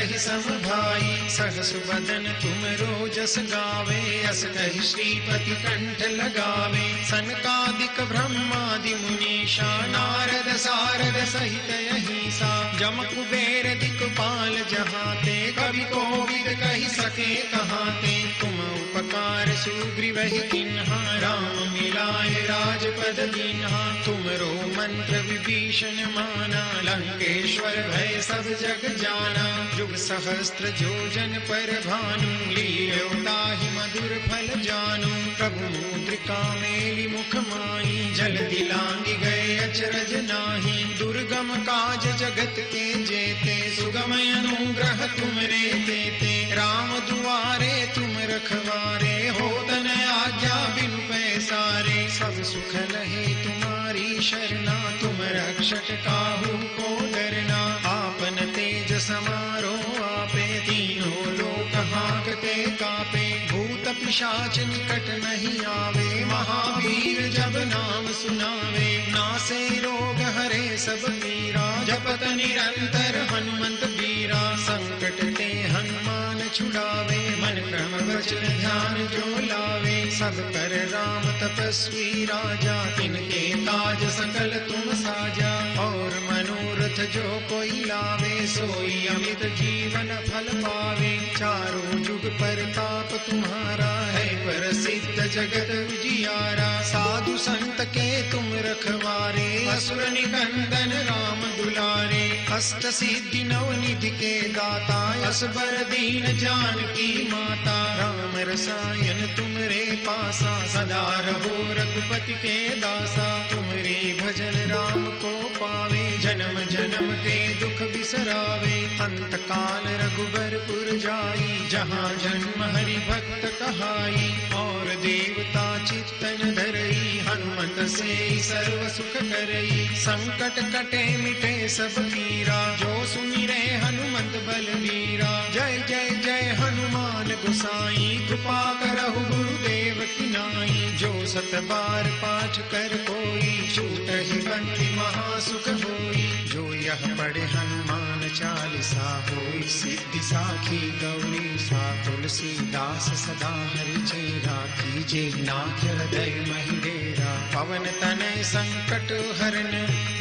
कहि सम भाई, सहस बदन तुम रोजस गावे, अस कहि श्रीपति कंठ लगावे। सनकादिक ब्रह्मादि मुनीषा, नारद सारद सहित अहिसा, जम कुबेर दिक्पाल जहाते, कवि कोविद कहि सके कहाते। तुम उपकार सुग्रीवहि किन्हा, राम मिलाए राजपद दीन्हा। तुमरो मंत्र विभीषण माना, लंकेश्वर भय सब जग जाना। जुग सहस्त्र जोजन पर भानु, लील्यो ताहि मधुर फल जानू। प्रभु मुद्रिका मेलि मुख माहि, जल्दी लांघि गए अचरज नाही। दुर्गम काज जगत के जेते, सुगम अनुग्रह तुमरे तेते। राम दुआरे तुम रखवारे, होत न आज्ञा बिनु पैसारे। सब सुख लहे तुम्हारी शरणा, तुम रक्षक काहू को डरना। आपन तेज समारो आपे, तीनों लोक हांकते कापे। भूत पिशाच निकट नहीं आवे, महावीर जब नाम सुनावे। नासे रोग हरे सब पीरा, जपत निरंतर हनुमंत बीरा। संकट ते हनुमान छुड़ावे, मन क्रम वचन ध्यान जो लावे। सब पर राम तपस्वी राजा, तिनके काज सकल तुम साजा। और मनोरथ जो कोई लावे, सोई अमित जीवन फल पावे। चारों जुग परताप तुम्हारा है, प्रसिद्ध जगत उजियारा। साधु संत के तुम रखवारे, असुर निकंदन राम दुलारे। अष्ट सिद्धि नव निधि के दाता, असबर दीन जानकी माता। राम रसायन तुमरे पासा, सदा रहो रघुपति के दासा। तुमरे भजन राम को पावे, जन्म जन्म के दुख बिसरावे। अंत काल रघुबरपुर जाई, जहाँ जन्म हरि भक्त कहाई। और देवता चित्तन धरई, हनुमत से सर्व सुख करई। संकट कटे मिटे सब पीरा, जो सुमिरे हनुमंत बलवीरा। जय जय जय हनुमान गोसाई, कृपा करहु गुरुदेव की नाई। जो सत बार पाठ कर कोई, छूटहि बंदी महासुख होई। जो यह पढ़े हनुमान चालीसा, होई सिद्धि साखी गौरी सा। तुलसीदास सदा हरिचेरा, कीजे नाथ हृदय महि डेरा। पवन तनय संकट हरन,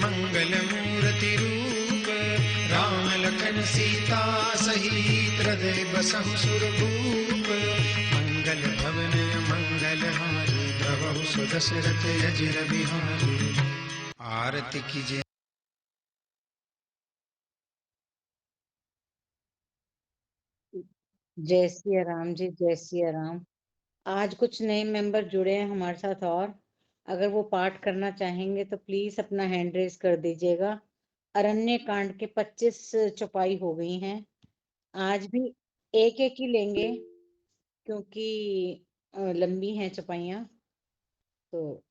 मंगल मूर्ति रूप। राम लखन सीता सहित, हृदय बसहु सुरभूप। मंगल भवन मंगल हारी, प्रभु सुदशरथ अजिर बिहारी। आरती कीजिए। जय सिया राम जी, जय सिया राम। आज कुछ नए मेंबर जुड़े हैं हमारे साथ, और अगर वो पाठ करना चाहेंगे तो प्लीज अपना हैंड रेज कर दीजिएगा। अरण्य कांड के 25 चौपाई हो गई हैं। आज भी एक एक ही लेंगे, क्योंकि लंबी हैं चौपाइयाँ। तो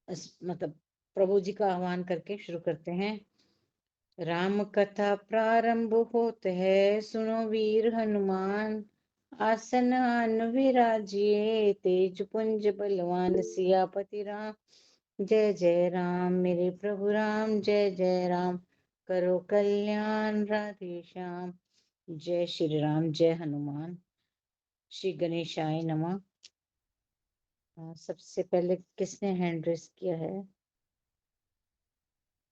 मतलब प्रभु जी का आह्वान करके शुरू करते हैं। राम कथा प्रारंभ होत है, सुनो वीर हनुमान। आसन आन विराजिए, तेज पुंज बलवान। सियापति राम जय जय राम, मेरे प्रभु राम जय जय राम। करो कल्याण राधे श्याम। जय श्री राम, जय हनुमान। श्री गणेशाय नमः। सबसे पहले किसने हैंड रेस किया है?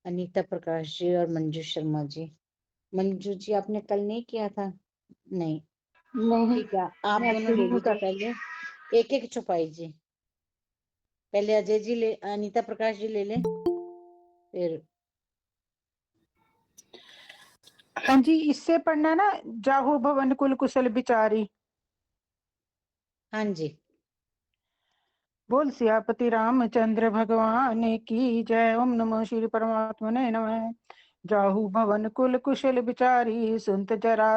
अनीता प्रकाश जी और मंजू शर्मा जी। मंजू जी आपने कल नहीं किया था? नहीं, ठीक है, आप दोनों ले लीजिए। पहले एक एक चौपाई जी। पहले अजय जी ले, अनीता प्रकाश जी ले लें, फिर हाँ जी, इससे पढ़ना ना, जाहु भवन कुल कुशल बिचारी। हाँ जी। बोल सियापति रामचंद्र भगवान की जय। ओम नमो श्री परमात्मने नमः। जाहु भवन कुल कुशल बिचारी, सुनत जरा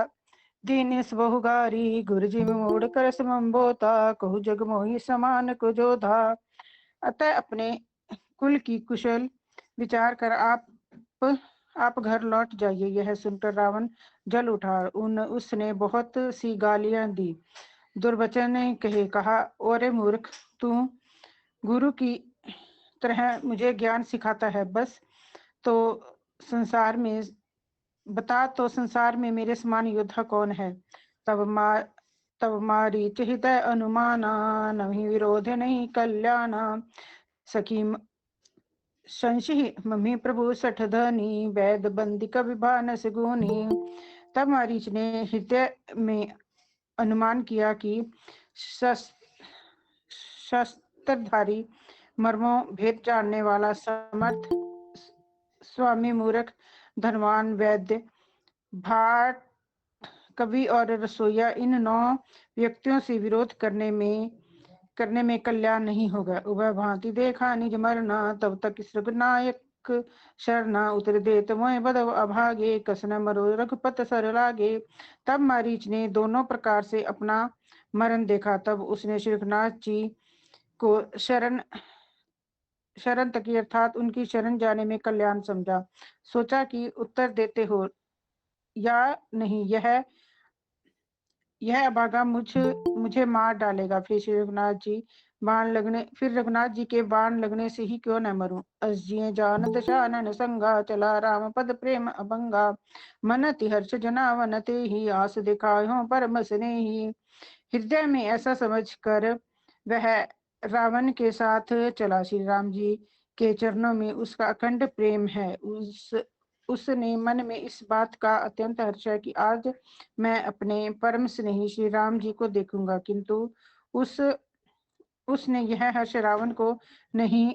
दीनेश बहुगारी। गुरुजी मोड़ कर समबोता, कहु जग मोहि समान को जोधा। अतः अपने कुल की कुशल विचार कर आप घर लौट जाइए। यह सुनकर रावण जल उठा। उसने बहुत सी गालियां दी, दुर्वचन कहे। कहा, ओरे मूर्ख, तू गुरु की तरह मुझे ज्ञान सिखाता है। बस तो संसार में बता तो संसार में मेरे समान योद्धा कौन है। तब मारीच हृदय अनुमाना, नहीं विरोध नहीं कल्याणा। सखी संशय मम्मी प्रभु सठ धनी, वैद बंदी कवि भानस गुनी। तब मारीच ने हृदय में अनुमान किया कि शस्त्रधारी, मर्मों भेद जानने वाला, समर्थ स्वामी, मूर्ख, धनवान, वैद्य, भाट, कवि और रसोईया, इन 9 व्यक्तियों से विरोध करने में कल्याण नहीं होगा। उभय भांति देखा निज मरना, तब तक इस रघुनायक शरणा। उतर देत मोह बदव अभागे, कसन मरो रघुपत सर लागे। तब मारीच ने दोनों प्रकार से अपना मरण देखा। तब उसने श्री रघुनाथ जी को शरण तकी अर्थात उनकी शरण जाने में कल्याण समझा। सोचा कि उत्तर देते हो या नहीं, यह अभागा मुझे मार डालेगा। फिर रघुनाथ जी के बाण लगने से ही क्यों न मरूं। असजिए जान दशानन संगा, चला राम पद प्रेम अभंगा। मनति हर्ष जनावन ते ही, आस दिखायो परम स्नेही। हृदय में ऐसा समझकर वह रावण के साथ चला। श्री राम जी के चरणों में उसका अखंड प्रेम है। उसने मन में इस बात का अत्यंत हर्ष है कि आज मैं अपने परम स्नेही श्री राम जी को देखूंगा। किंतु उसने यह हर्ष रावण को नहीं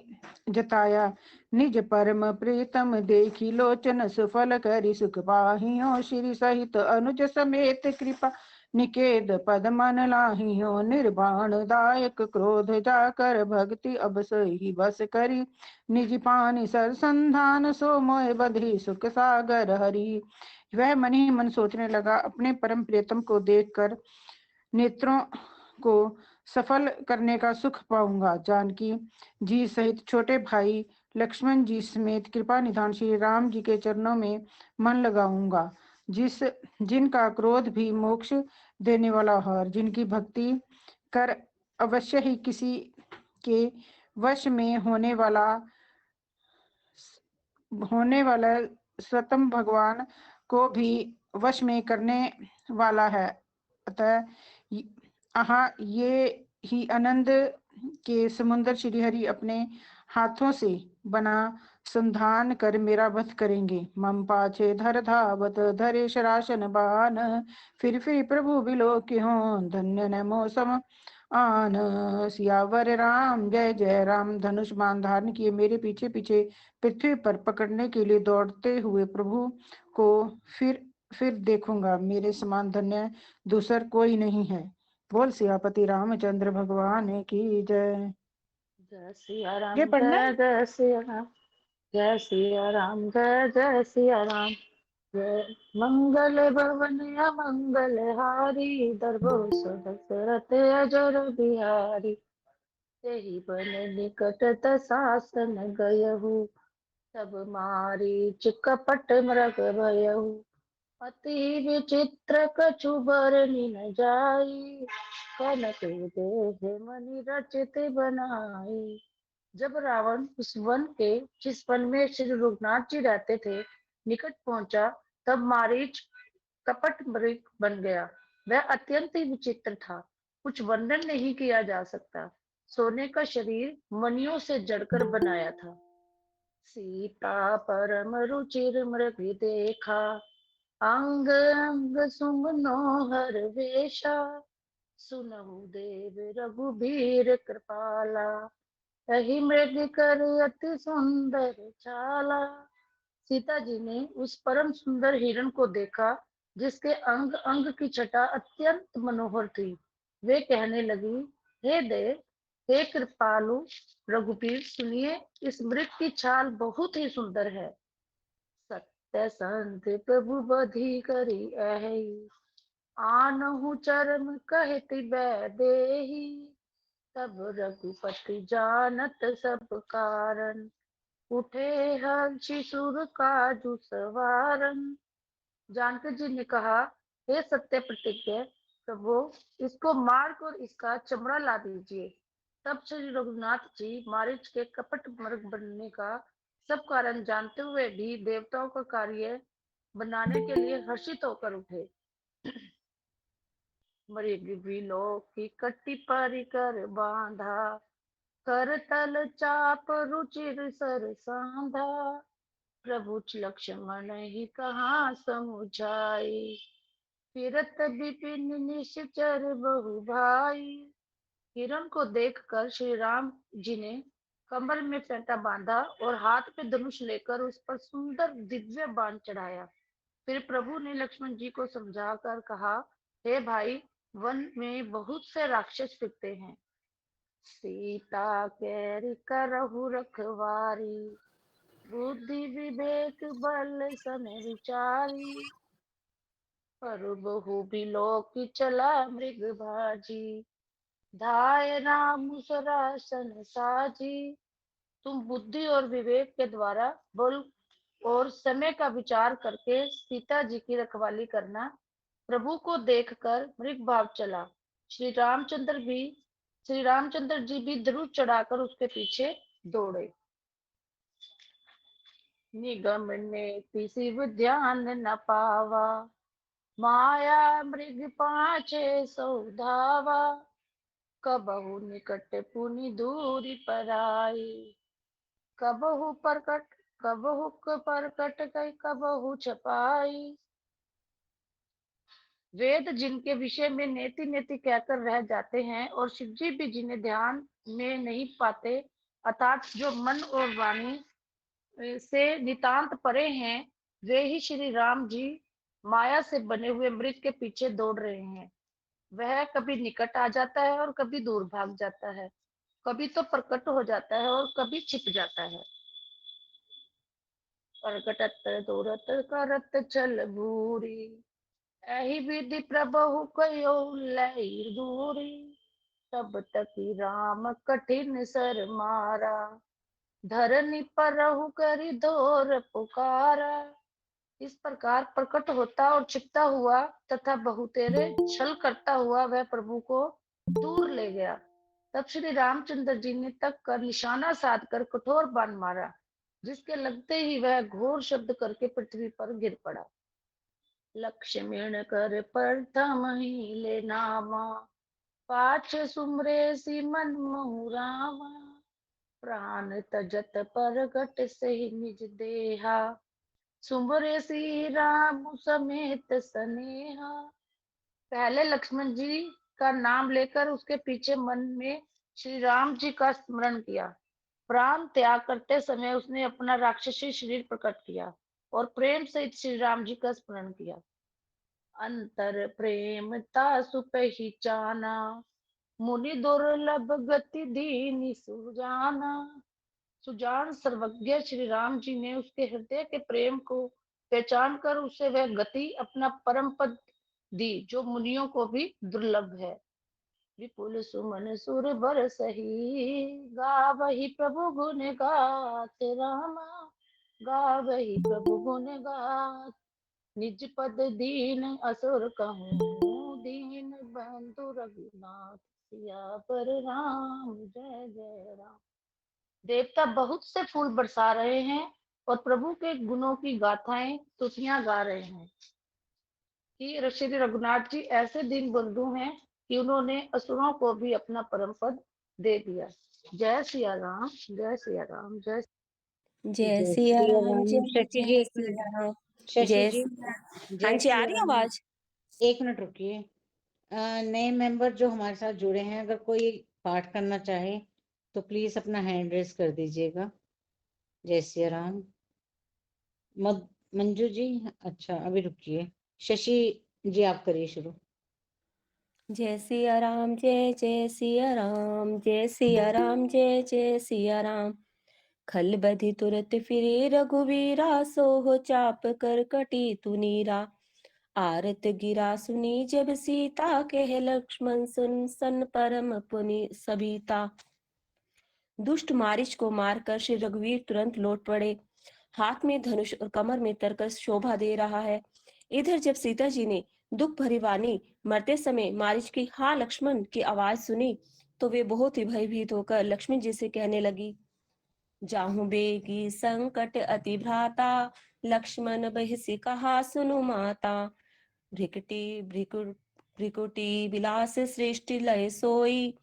जताया। निज परम प्रीतम देखी लोचन, सुफल करी सुख पाहियो। श्री सहित अनुज समेत कृपा निकेत, पद मन लाहियो। निर्वाण दायक क्रोध जाकर, भक्ति अब सही बस करी। निज पानी सरसंधान, सो मोह बधि सुख सागर हरि। वह मन ही मन सोचने लगा, अपने परम प्रियतम को देखकर नेत्रों को सफल करने का सुख पाऊंगा। जानकी जी सहित छोटे भाई लक्ष्मण जी समेत कृपा निधान श्री राम जी के चरणों में मन लगाऊंगा। जिनका क्रोध भी मोक्ष देने वाला है, जिनकी भक्ति कर अवश्य ही किसी के वश में होने वाला स्वतम भगवान को भी वश में करने वाला है। अतः ये ही आनंद के समुद्र श्री हरि अपने हाथों से बना संधान कर मेरा वध करेंगे। मम पाछे धर धावत, धरे शरासन बान। फिर प्रभु बिलो के हो, धन्य न मौसम आन। सियावर राम जय जय राम। धनुष बाण धारण किए मेरे पीछे पीछे पृथ्वी पर पकड़ने के लिए दौड़ते हुए प्रभु को फिर देखूंगा। मेरे समान धन्य दूसर कोई नहीं है। बोल सियापति रामचंद्र भगवान की जय। जय सिया राम, ये पढ़ना जय जय सिया राम, जय सिया राम, जय जय सिया राम। जय मंगल भवन अमंगल हारी, दरबो दशरथ अजर बिहारी। तेहि बन निकट दशासन गयहु, तब मारीच कपट मृग भयहु। अति विचित्र कछु बरनि न जाई, कनक देह मनि रचित बनाई। जब रावण उस वन के जिस वन में श्री रघुनाथ जी रहते थे निकट पहुंचा, तब मारीच कपट मृग बन गया। वह अत्यंत ही विचित्र था, कुछ वर्णन नहीं किया जा सकता। सोने का शरीर मणियों से जड़कर बनाया था। सीता परम रुचिर मृग देखा, अंग अंग सुमनो हर वेशा। सुनहु देव रघुबीर कृपाला, यही मृग कर अति सुंदर चाला। सीता जी ने उस परम सुंदर हिरण को देखा, जिसके अंग अंग की छटा अत्यंत मनोहर थी। वे कहने लगी, हे देव, हे कृपालु रघुबीर, सुनिए, इस मृग की चाल बहुत ही सुंदर है। सत्य संत प्रभु बधी करी ऐहि, आनहु चरम कहति बैदेही। तब रघुपति जानत सब कारण, उठे हर्षि सुर काजु सवारन। जानकी जी ने कहा, हे सत्य प्रतिज्ञ प्रभु, इसको मार कर इसका चमड़ा ला दीजिए। तब श्री रघुनाथ जी मारीच के कपट मृग बनने का सब कारण जानते हुए भी देवताओं का कार्य बनाने के लिए हर्षित होकर उठे। मृग भी लोक की कट्टी परिकर बांधा, कर तल चाप रुचिर सर सांधा। प्रभु लक्ष्मण ही कहाँ समुझाई, फिरत विपिन निश्चर बहु भाई। हिरण को देखकर श्री राम जी ने कमर में फेंटा बांधा और हाथ में धनुष लेकर उस पर सुंदर दिव्य बाण चढ़ाया। फिर प्रभु ने लक्ष्मण जी को समझाकर कहा, हे भाई, वन में बहुत से राक्षस फिरते हैं, सीता केरी करहु रखवारी, बुद्धि विवेक बल सन विचारी। पर बहु बिलो की चला मृग भाजी, धाय राम सरासन साजी। तुम बुद्धि और विवेक के द्वारा बल और समय का विचार करके सीता जी की रखवाली करना। प्रभु को देखकर मृग भाव चला। श्री रामचंद्र जी भी धनुष चढ़ाकर उसके पीछे दौड़े। निगम ने शिव ध्यान न पावा, माया मृग पाछे सो धावा। कबहु निकट पुनि दूरी पराई, कबहु परकट कबहु परकट गई कबहु छपाई। वेद जिनके विषय में नेति नेति कहकर रह जाते हैं और शिव जी भी जिन्हें ध्यान में नहीं पाते, अर्थात जो मन और वाणी से नितांत परे हैं, वे ही श्री राम जी माया से बने हुए मृग के पीछे दौड़ रहे हैं। वह कभी निकट आ जाता है और कभी दूर भाग जाता है, कभी तो प्रकट हो जाता है और कभी छिप जाता है। प्रकटत दूरत करत छल भूरी, एहि विधि प्रभु कयो लई दूरी। तब तक राम कठिन सर मारा, धरनी परहु करी धोर पुकारा। इस प्रकार प्रकट होता और छिपता हुआ तथा बहुतेरे छल करता हुआ वह प्रभु को दूर ले गया। तब श्री रामचंद्र जी ने तक कर निशाना साध कर कठोर बाण मारा, जिसके लगते ही वह घोर शब्द करके पृथ्वी पर गिर पड़ा। लक्ष्मण कर प्रथम ही ले नामा, पाछ सुमरे सी मन महु रामा। प्राण तजत परगट से निज देहा, सुमरे सी राम समेत सनेहा। पहले लक्ष्मण जी का नाम लेकर उसके पीछे मन में श्री राम जी का स्मरण किया। प्राण त्याग करते समय उसने अपना राक्षसी शरीर प्रकट किया और प्रेम से श्री राम जी का स्मरण किया। अंतर प्रेम तासु पहचाना, मुनि दुर्लभ गति दीनी सुजाना। सुजान सर्वज्ञ श्री राम जी ने उसके हृदय के प्रेम को पहचान कर उसे वह गति अपना परम पद दी, जो मुनियों को भी दुर्लभ है। विपुल सुमन सुर बर सही, गावहि प्रभु गुण गात रामा। गावहि प्रभु गुण गात, निज पद दीन असुर कहूँ, दीन बंधु रघुनाथ। सिया पर राम जय जय राम। देवता बहुत से फूल बरसा रहे हैं और प्रभु के गुणों की गाथाएं स्तुतियां गा रहे हैं कि श्री रघुनाथ जी ऐसे दीन बंधु हैं कि उन्होंने असुरों को भी अपना परम पद दे दिया। जय सिया राम, जय सिया राम, जय जय जय सिया श्री राम, राम। जय शशि जी जय एक मिनट, सिया राम। शशि जय जी हाँ जय जी, आ श्री रही है राम। आवाज? एक मिनट रुकिए। नए मेंबर जो हमारे साथ जुड़े हैं, अगर कोई पाठ करना चाहे तो प्लीज अपना हैंड रेस कर दीजिएगा। जय सिया राम। मंजू जी, अच्छा अभी रुकिए। शशि जी आप करिए शुरू। जय सिया राम, जय जय सिया राम, जय सिया राम, जय जय सिया राम। खल बधि तुरत फिरे रघुवीरा, सोह चाप कर कटी तुनीरा। आरत गिरा सुनी जब सीता, कह लक्ष्मण सुन सन परम पुनि सबीता। दुष्ट मारिच को मारकर श्री रघुवीर तुरंत लौट पड़े। हाथ में धनुष और कमर में तरकस शोभा दे रहा है। इधर जब सीता जी ने दुख भरी वाणी मरते समय मारिच की हाँ लक्ष्मण की आवाज सुनी, तो वे बहुत ही भयभीत होकर लक्ष्मण जी से कहने लगी, जाहु बेगी संकट अति भ्राता, लक्ष्मण बहिसी कहा सुनु माता। भ्रिकुटी विलास सृष्टि लय सोई,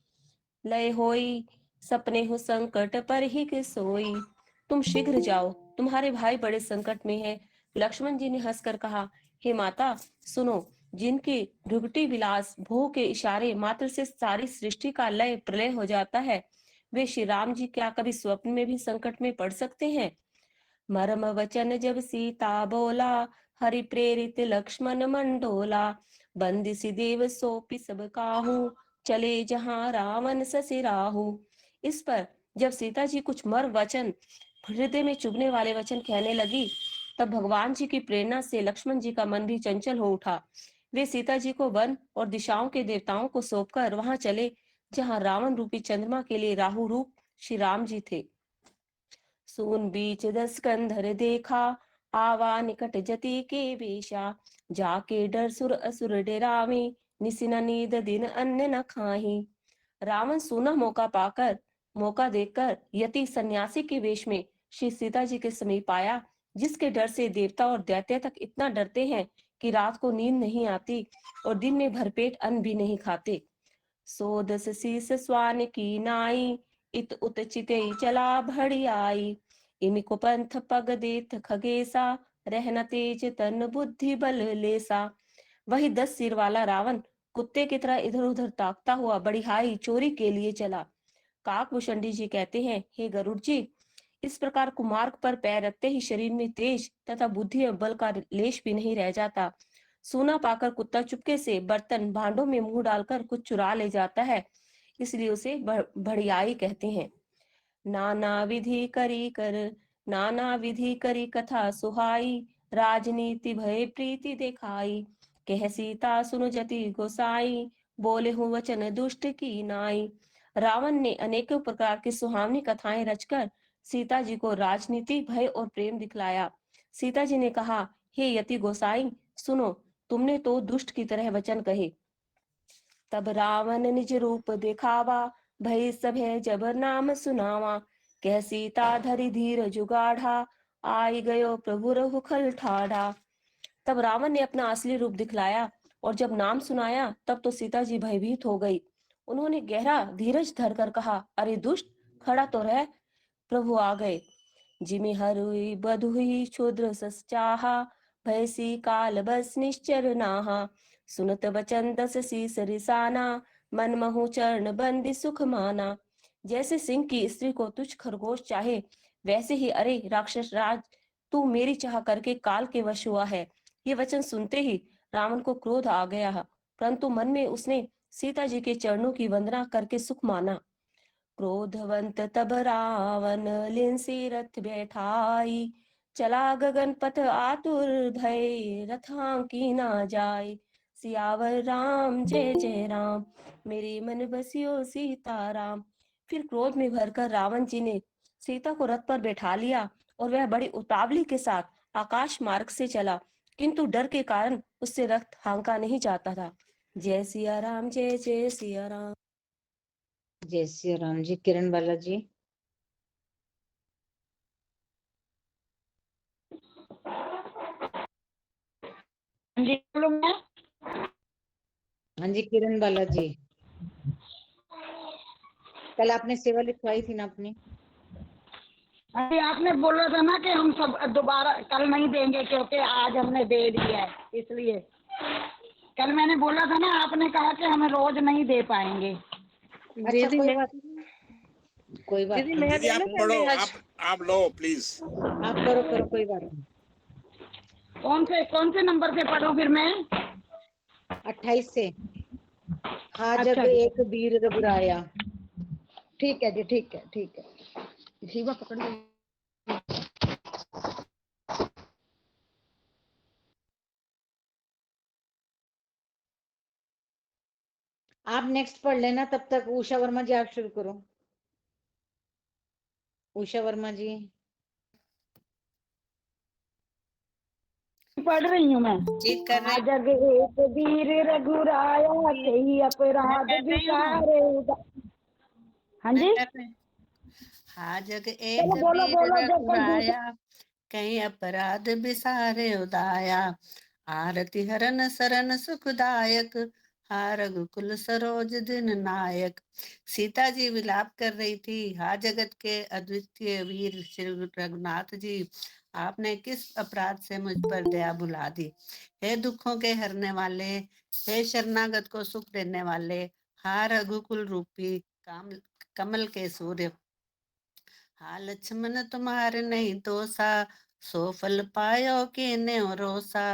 लय होई सपने हो संकट पर ही के सोई। तुम शीघ्र जाओ, तुम्हारे भाई बड़े संकट में है। लक्ष्मण जी ने हंसकर कहा, हे माता सुनो, जिनके भ्रिकुटी विलास भोग के इशारे मात्र से सारी सृष्टि का लय प्रलय हो जाता है, वे श्री राम जी क्या कभी स्वप्न में भी संकट में पड़ सकते हैं। मर्म वचन जब सीता बोला, हरि प्रेरित लक्ष्मण मंडोला। बंदिसी देव सोपी सब काहू, चले जहां रावण ससिराहू। इस पर जब सीता जी कुछ मर वचन, हृदय में चुभने वाले वचन कहने लगी, तब भगवान जी की प्रेरणा से लक्ष्मण जी का मन भी चंचल हो उठा। वे सीता जी को वन और दिशाओं के देवताओं को सौंपकर वहां चले जहां रावण रूपी चंद्रमा के लिए राहु रूप श्री राम जी थे। सून बीच 10 कंधर देखा, आवा निकट जति के बेशा। जाके डर सुर असुर डेरावे, निसि न नींद दिन अन्न न खाही। रावण सूना मौका देखकर यति सन्यासी के वेश में श्री सीता जी के समीप आया, जिसके डर से देवता और दैत्य तक इतना डरते हैं कि रात को नींद नहीं आती और दिन में भरपेट अन्न भी नहीं खाते। सो 10 शीस स्वान की नाई, इत उत चिते चला भड़ी आई। इमिको पंथ पग देत खगेसा, रहना तेज तन बुद्धि बल लेसा। वही 10 सिर वाला रावण कुत्ते की तरह इधर उधर ताकता हुआ बड़ियाई चोरी के लिए चला। काकभूषणी जी कहते हैं, हे गरुड़ जी, इस प्रकार कुमार्ग पर पैर रखते ही शरीर में तेज तथा बुद्धि और बल का लेश भी नहीं रह जाता। सोना पाकर कुत्ता चुपके से बर्तन भांडों में मुंह डालकर कुछ चुरा ले जाता है, इसलिए उसे भड़ियाई कहते हैं। नाना विधि करी कथा सुहाई, राजनीति भय प्रीति दिखाई। कह सीता सुन जति गोसाई, बोले हूँ वचन दुष्ट की नाई। रावण ने अनेकों प्रकार की सुहावनी कथाएं रचकर सीता जी को राजनीति, भय और प्रेम दिखलाया। सीता जी ने कहा, हे यति गोसाई सुनो, तुमने तो दुष्ट की तरह वचन कहे। तब रावण निज रूप दिखावा, भय सभय जब नाम सुनावा। कह सीता धरि धीर जुगाढ़ा, आई गयो प्रभु रघु खल ठाढ़ा। तब रावण ने अपना असली रूप दिखलाया और जब नाम सुनाया तब तो सीता जी भयभीत हो गई। उन्होंने गहरा धीरज धरकर कहा, अरे दुष्ट, खड़ा तो रह, प्रभु आ गए। जिमि हरुई बधुई क्षुद्र सस चाहा, भयसी काल बस निश्चर नाहा। सुनत बचन 10 शीस रिसाना, मन महु चरण बंदी सुख माना। जैसे सिंह की स्त्री को तुच्छ खरगोश चाहे, वैसे ही अरे राक्षस राज, तू मेरी चाह करके काल के वश हुआ है। ये वचन सुनते ही रावण को क्रोध आ गया, परंतु मन में उसने सीता जी के चरणों की वंदना करके सुख माना। क्रोधवंत तब रावण लिंसी रथ बैठाई, चला गगन पथ आतुर भय, रथांकी ना जाए। सियावर राम जय जय राम, मेरे मन बसियो सीताराम। फिर क्रोध में भरकर रावण जी ने सीता को रथ पर बैठा लिया और वह बड़ी उतावली के साथ आकाश मार्ग से चला, किंतु डर के कारण उससे रथ हांका नहीं जाता था। जय सिया राम, जय जय सिया राम। जय श्री राम जी। किरण बाला जी। जी बोलो मैं। हाँ जी किरण बाला जी, कल आपने सेवा लिखवाई थी ना अपनी? अभी आपने बोला था ना कि हम सब दोबारा कल नहीं देंगे क्योंकि आज हमने दे दिया है, इसलिए कल मैंने बोला था ना, आपने कहा कि हमें रोज नहीं दे पाएंगे। अच्छा कोई बात दीदी नहीं। मैं दीदी आप देना पढ़ो, चाहती आज। आप लो प्लीज। आप करो कोई बात नहीं। कौन से नंबर से पढ़ूं फिर मैं? 28 से। हाँ अच्छा जब जी। एक वीर रघुराया। ठीक है जी, ठीक है। शिवा पकड़ लो। आप नेक्स्ट पढ़ लेना, तब तक उषा वर्मा जी आप शुरू करो। उषा वर्मा जी। पढ़ रही हूँ मैं। जग एक वीर रघुराया, कई अपराध बिचारे। हाँ जी। हा जग एक चलो बोलो वीर बोलो जब कोई दूसरा रघुराया, कहीं अपराध बिसारे उदाया। आरती हरन सरन सुखदायक, हा रघुकुल सरोज दिन नायक। सीता जी विलाप कर रही थी, हा जगत के अद्वितीय वीर श्री रघुनाथ जी, आपने किस अपराध से मुझ पर दया बुला दी। हे दुखों के हरने वाले, हे शरणागत को सुख देने वाले, हा रघुकुल रूपी काम कमल के सूर्य। हा लक्ष्मण तुम्हारे नहीं दोसा, सो फल पायो कीन्हे रोसा।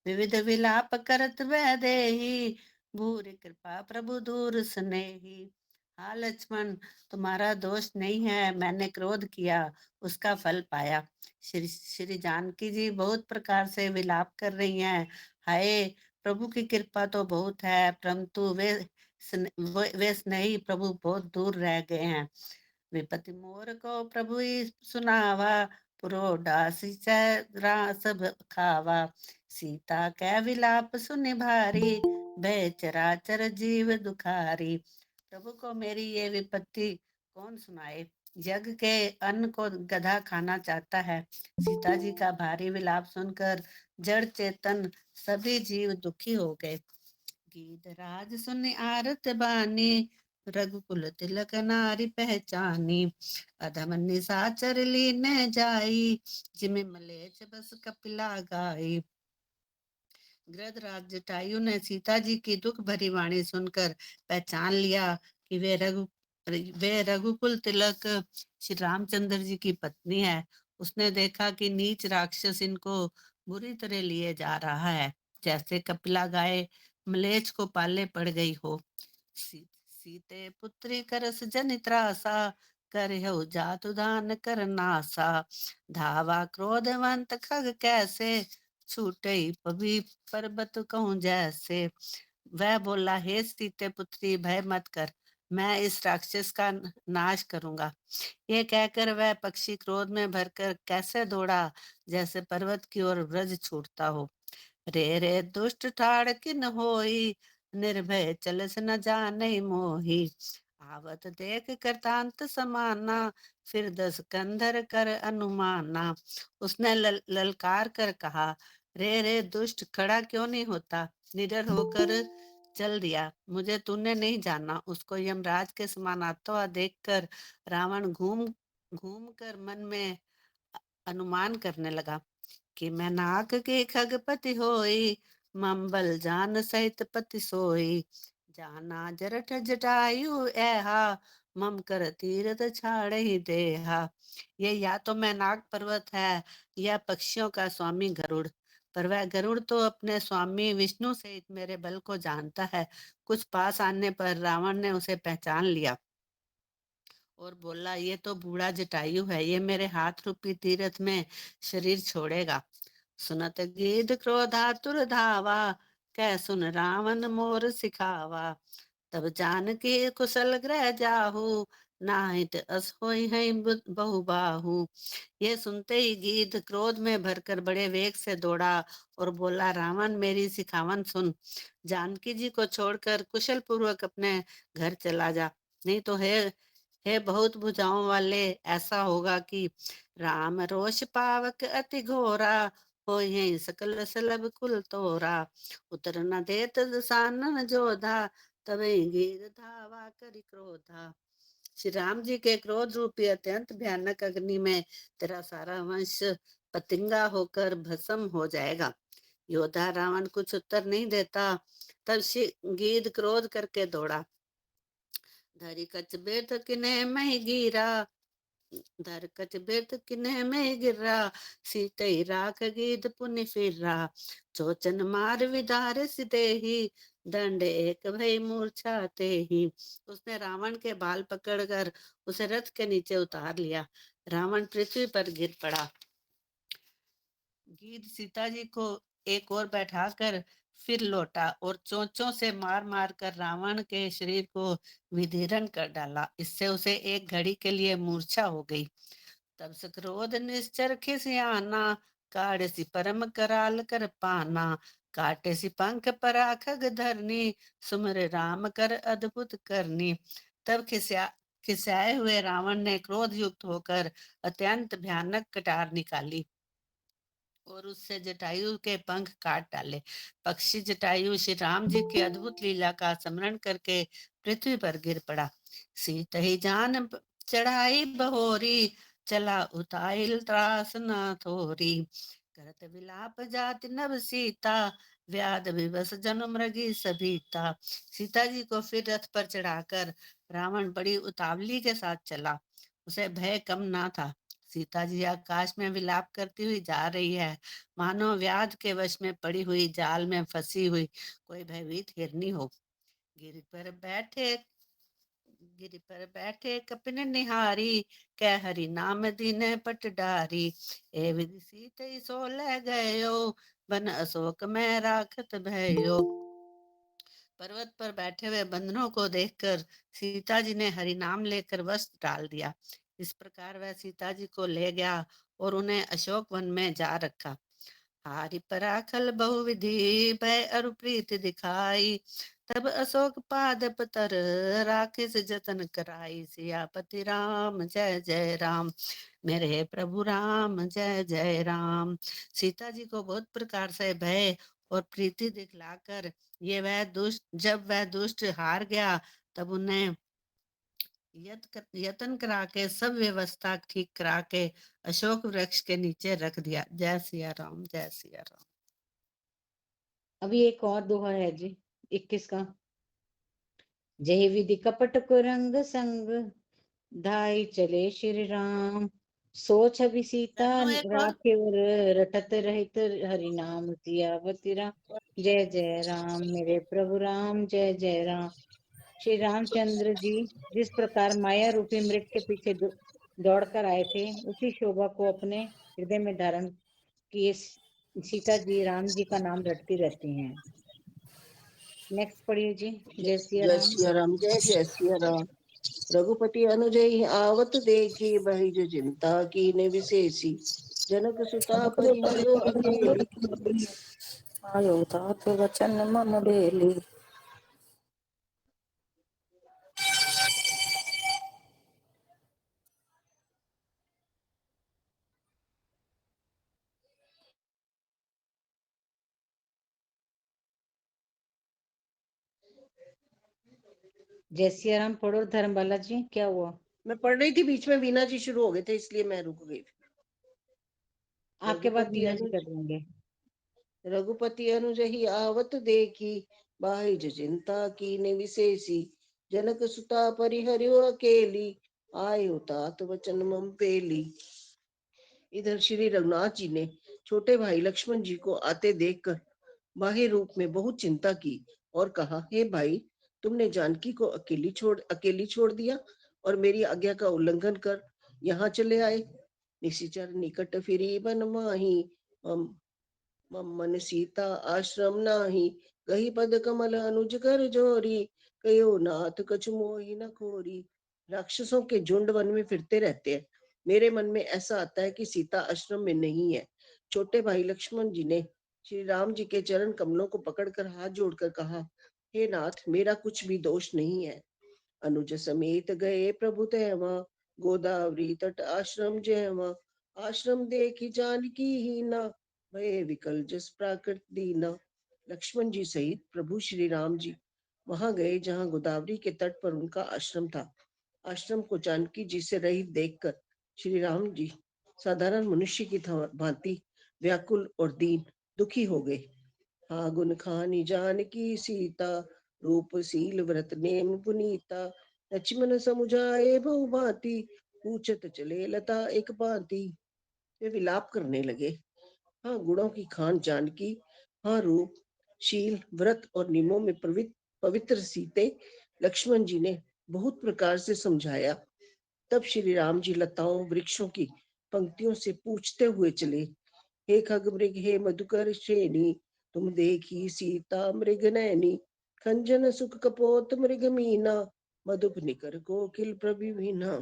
विविध विलाप करत वह देही, भूरि कृपा प्रभु दूर स्नेही। हा लक्ष्मण, तुम्हारा दोष नहीं है, मैंने क्रोध किया, उसका फल पाया। श्री श्री जानकी जी बहुत प्रकार से विलाप कर रही हैं। हाय, प्रभु की कृपा तो बहुत है, परंतु वे स्नेही प्रभु बहुत दूर रह गए हैं। विपति मोर को प्रभु ही सुनावा, पुरोडासी सब खावा। सीता कै विलाप सुनि भारी, भय चराचर जीव दुखारी। प्रभु को मेरी ये विपत्ति कौन सुनाए, जग के अन्न को गधा खाना चाहता है। सीता जी का भारी विलाप सुनकर जड़ चेतन सभी जीव दुखी हो गए। गीत राज सुनि आरत बानी, रघुकुल तिलक नारी पहचानी। अधम निशाचर लीने जाई, जिमि मलेच्छ बस कपिला गाई। गृधराज जटायु ने सीता जी की दुख भरी वाणी सुनकर पहचान लिया कि वे रघुकुल तिलक श्री रामचंद्र जी की पत्नी है। उसने देखा कि नीच राक्षस इनको बुरी तरह लिए जा रहा है, जैसे कपिला गाय मलेच्छ को पाले पड़ गई हो। सीते पुत्री करस जनि त्रासा, करहु जातु दान कर नासा। धावा क्रोधवंत खग कैसे, छूटे पभी पर्वत कहूँ जैसे। वह बोला, हे सीते पुत्री भय मत कर, मैं इस राक्षस का नाश करूंगा। ये कहकर वह पक्षी क्रोध में भरकर कैसे दौड़ा, जैसे पर्वत की ओर व्रज छूटता हो। रे रे दुष्ट ठाड़ किन होई, निर्भय चलस न जाने मोही। आवत देख करतांत समाना, फिर 10 कंधर कर अनुमाना। उसने ललकार कर कहा, रे रे दुष्ट, खड़ा क्यों नहीं होता, निडर होकर चल दिया, मुझे तूने नहीं जाना। उसको यमराज के समान आता हुआ देखकर रावण घूम घूम कर मन में अनुमान करने लगा कि मैं नाग के खगपति होई, मंबल जान सहित पति सोई। जाना जरठ जटायु ऐहा, मम कर तीरथ छाड़ ही देहा। ये या तो मैं नाग पर्वत है, या पक्षियों का स्वामी गरुड़। पर वह गरुड़ तो अपने स्वामी विष्णु सहित मेरे बल को जानता है। कुछ पास आने पर रावण ने उसे पहचान लिया और बोला, ये तो बूढ़ा जटायु है, ये मेरे हाथ रूपी तीरथ में शरीर छोड़ेगा। सुनत गीध क्रोधातुर धावा, कै सुन रावण मोर सिखावा। तब जानकी कुशल ग्रह जाहू, नाहित अस होई है बहुबाहु। ये सुनते ही गीध क्रोध में भरकर बड़े वेग से दौड़ा और बोला, रावण मेरी सिखावन सुन, जानकी जी को छोड़कर कुशल पूर्वक अपने घर चला जा, नहीं तो हे बहुत भुजाओं वाले, ऐसा होगा कि राम रोष पावक अति घोरा, होय सकल सलब कुल तोरा। उतर न देत सानन जोधा, तबे गिर धावा करि क्रोधा। श्री राम जी के क्रोध रूपी अत्यंत भयानक अग्नि में तेरा सारा वंश पतिंगा होकर भस्म हो जाएगा। योद्धा रावण कुछ उत्तर नहीं देता। तब श्री गीध क्रोध करके दौड़ा, धरी कच बेत किने में गिरा, धर कच बेत किने में गिरा, सीते राख गीत पुनि फिरा। चोचन मार विदार सिते ही, दंड एक भई मूर्छाते ही। उसने रावण के बाल पकड़कर उसे रथ के नीचे उतार लिया। रावण पृथ्वी पर गिर पड़ा। गीध सीता जी को एक और बैठाकर फिर लौटा और चोंचों से मार मार कर रावण के शरीर को विदीर्ण कर डाला। इससे उसे एक घड़ी के लिए मूर्छा हो गई। तब से क्रोध निश्चर खिसियाना, काढ़ सी परम कराल कर पाना। काटे सी पंख पराखग धरनी, सुमर राम कर अद्भुत करनी। तब खिसाए हुए रावण ने क्रोध युक्त होकर अत्यंत भयानक कटार निकाली और उससे जटायु के पंख काट डाले। पक्षी जटायु श्री राम जी की अद्भुत लीला का स्मरण करके पृथ्वी पर गिर पड़ा। सीत ही जान चढ़ाई बहोरी, चला उताइल त्रास न थोरी। करत विलाप जाति नभ सीता, व्याध विवश जनु मृगी सभीता। सीता जी को फिर रथ पर चढ़ाकर रावण बड़ी उतावली के साथ चला। उसे भय कम ना था। सीता जी आकाश में विलाप करती हुई जा रही है, मानो व्याध के वश में पड़ी हुई जाल में फंसी हुई कोई भयभीत हिरनी हो। गिर पर बैठे गिर पर बैठे कपिन निहारी, कह हरि नाम दिन पट डारी। ए विधि सीत सो ले गयो, बन अशोक में राखत भयो। पर्वत पर बैठे हुए बंदरों को देखकर सीता जी ने हरि नाम लेकर वस्त्र डाल दिया। इस प्रकार वह सीता जी को ले गया और उन्हें अशोक वन में जा रखा। हारि पराखल बहुविधि, भय अरु प्रीति दिखाई। तब अशोक पाद पतर, राखे से जतन कराई। सियापति राम जय जय राम, मेरे प्रभु राम जय जय राम। सीता जी को बहुत प्रकार से भय और प्रीति दिखलाकर जब वह दुष्ट हार गया, तब उन्हें यत्न करा के सब व्यवस्था ठीक करा के अशोक वृक्ष के नीचे रख दिया। जय सिया राम, जय सिया राम। अभी एक और दोहा है जी, 21 का। जय विधि कपट कुरंग संग, धाई चले श्री राम। सोच अभी सीता तन्नू एक और राखे और, रटत रहित हरि नाम सियावती राम। जय जय राम मेरे प्रभु राम जय जय राम। श्री रामचंद्र जी जिस प्रकार माया रूपी मृग के पीछे दौड़कर आए थे, उसी शोभा को अपने हृदय में धारण किए सीता जी राम जी का नाम रटती रहती हैं। नेक्स्ट पढ़िए जी। जय सिया जय राम। सिया राम, जय जय सिया राम। रघुपति अनुजय आवत देखी, बही जो चिंता की ने विशेषी। जनक सुता परिहरो अकेली। आयो तात वचन मम बेली। जय सिया राम पढ़ो धर्मबाला जी, क्या हुआ? मैं पढ़ रही थी, बीच में वीणा जी शुरू हो गए थे, इसलिए मैं रुक गई। आपके बाद रघुपति मीना जी अनुज कर देंगे। रघुपति अनुजहि आवत देखी, बाहि जो चिंता की ने विशेषी। जनक सुता परिहरो अकेली, आयो तात वचन मम पेली। इधर श्री रघुनाथ जी ने छोटे भाई लक्ष्मण जी को आते देखकर बाह्य रूप में बहुत चिंता की और कहा, हे भाई, तुमने जानकी को अकेली छोड़ दिया और मेरी आज्ञा का उल्लंघन कर यहाँ चले आए। निशिचर निकट फिरी बन माही, मन सीता आश्रम नाही। कही पद कमल अनुज कर जोरी, कयो नाथ कछु मोहि न खोरी। राक्षसों के झुंड वन में फिरते रहते हैं, मेरे मन में ऐसा आता है कि सीता आश्रम में नहीं है। छोटे भाई लक्ष्मण जी ने श्री राम जी के चरण कमलों को पकड़कर हाथ जोड़कर कहा, हे नाथ, मेरा कुछ भी दोष नहीं है। अनुज समेत गए प्रभु तैवा, गोदावरी तट आश्रम जयवा। आश्रम देखी जानकी ही ना, भय विकल जस प्राकृत दीना। लक्ष्मण जी सहित प्रभु श्री राम जी वहां गए जहां गोदावरी के तट पर उनका आश्रम था। आश्रम को जानकी जी से रहित देखकर श्री राम जी साधारण मनुष्य की भांति व्याकुल और दीन दुखी हो गए। हाँ गुण खानी जानकी सीता, रूपशील व्रत नेम पुनीता। लक्ष्मण समुझाए बहु भांति, पूछत चले लता एक भांति। वे विलाप करने लगे। हाँ गुणों की खान जानकी, हाँ रूप शील व्रत और नियमों में पवित्र सीते लक्ष्मण जी ने बहुत प्रकार से समझाया। तब श्री राम जी लताओं वृक्षों की पंक्तियों से पूछते हुए चले, हे खग मृग हे मधुकर श्रेणी, तुम देखी सीता मृग नैनी। खंजन सुख कपोत मृग मीना, मधुप निकर कोकिल प्रभिवीना।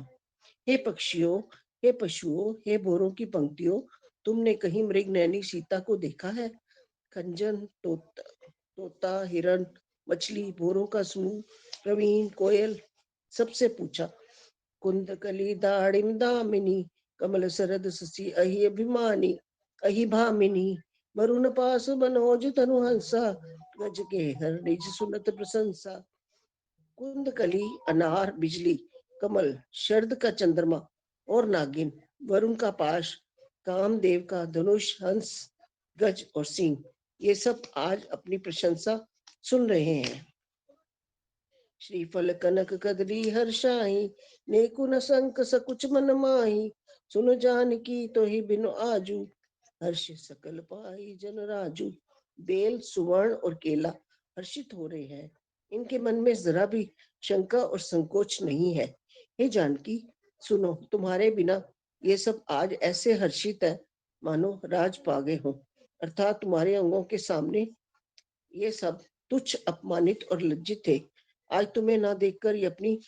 हे पक्षियों, हे पशुओं, हे भोरों की पंक्तियों, तुमने कहीं मृग नैनी सीता को देखा है? खंजन तोता हिरण मछली भोरों का समूह प्रवीण कोयल सबसे पूछा। कुंद कली दाड़िम दामिनी कमल सरद ससी अहि अभिमानी अहि भामिनी वरुण पास बनोज तनु हंसा गज के हर निज सुनत प्रशंसा। कुंद कली अनार बिजली, कमल शरद का चंद्रमा और नागिन, वरुण का पाश, कामदेव का धनुष, हंस, गज और सिंह, ये सब आज अपनी प्रशंसा सुन रहे हैं। श्रीफल कनक कदली हर्षाई नेकु न संक सकुच मन माही सुन जानकी तो ही बिनु आजू हर्ष सकल पाई जन राजू। बेल सुवर्ण और केला हर्षित हो रहे हैं, इनके मन में जरा भी शंका और संकोच नहीं है। हे जानकी सुनो, तुम्हारे बिना ये सब आज ऐसे हर्षित है मानो राज पा गए हो, अर्थात तुम्हारे अंगों के सामने ये सब तुच्छ, अपमानित और लज्जित थे। आज तुम्हें ना देखकर ये अपनी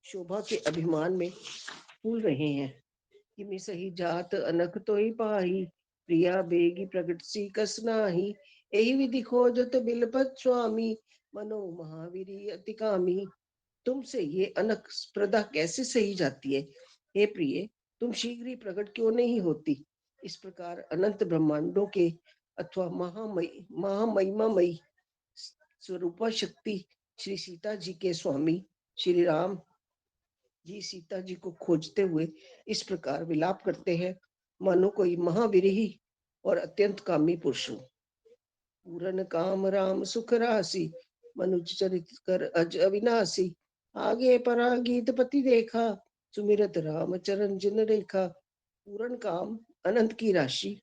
शोभा के अभिमान में फूल रहे हैं। किमि सही जात अनख तो ही पाही प्रिया बेगी प्रगट सी कस नाही यही विधि खोजत बिलपत स्वामी मनो महावीरी अति कामी। तुमसे ये अनक स्पर्धा कैसे सही जाती है? हे प्रिय, तुम शीघ्र ही प्रकट क्यों नहीं होती? इस प्रकार अनंत ब्रह्मांडों के अथवा महामहिमामयी स्वरूपा शक्ति श्री सीता जी के स्वामी श्री राम जी सीता जी को खोजते हुए इस प्रकार विलाप करते हैं मानो कोई महाविरही और अत्यंत कामी पुरुष हो। पूरन काम राम सुख राशि मनुज चरित कर अज अविनाशी आगे परागीत पति देखा सुमिरत राम चरण जिन रेखा। पूर्ण काम अनंत की राशि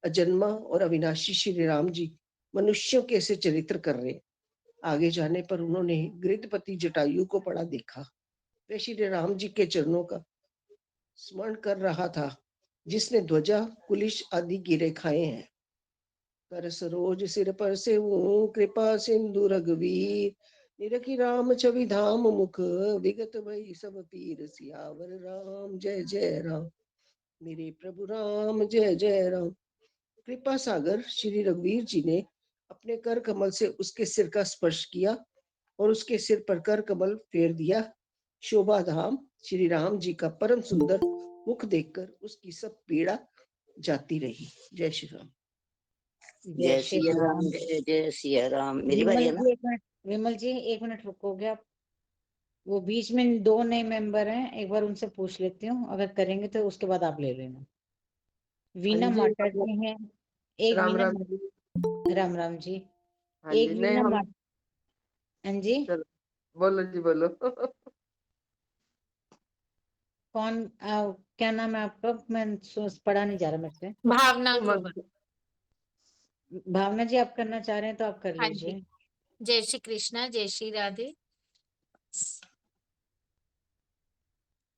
अजन्मा और अविनाशी श्री राम जी मनुष्यों के से चरित्र कर रहे। आगे जाने पर उन्होंने गृधपति जटायु को पड़ा देखा। वे श्री राम जी के चरणों का स्मरण कर रहा था, जिसने ध्वजा कुलिश आदि की रेखाएं हैं। कर सरोज सिर पर से कृपा सिंधु रघुवीर निरखी राम छवि धाम मुख विगत भई सब पीर सियावर राम जय जय राम। मेरे प्रभु राम जय जय राम। कृपा सागर श्री रघुवीर जी ने अपने कर कमल से उसके सिर का स्पर्श किया और उसके सिर पर कर कमल फेर दिया। शोभा धाम श्री राम जी का परम सुंदर मुख देखकर उसकी सब पीड़ा जाती रही। जय श्री राम। जय श्री राम। जय जय सिया राम। मेरी बारी है ना? विमल जी एक मिनट रुकोगे आप? वो बीच में 2 नए मेंबर हैं, एक बार उनसे पूछ लेती हूँ, अगर करेंगे तो उसके बाद आप ले लेना। वीना माटा जी हैं, एक राम वीना राम जी। राम राम जी, हाँ एक जी, नहीं वीना हम हाँ जी, चलो बोलो जी बोलो। कौन क्या नाम है आपका? पढ़ा नहीं जा रहा मेरे से। भावना उमर ग्रोवर। भावना जी आप करना चाह रहे हैं तो आप कर हाँ लीजिए। जी, जय श्री कृष्णा, जय श्री राधे।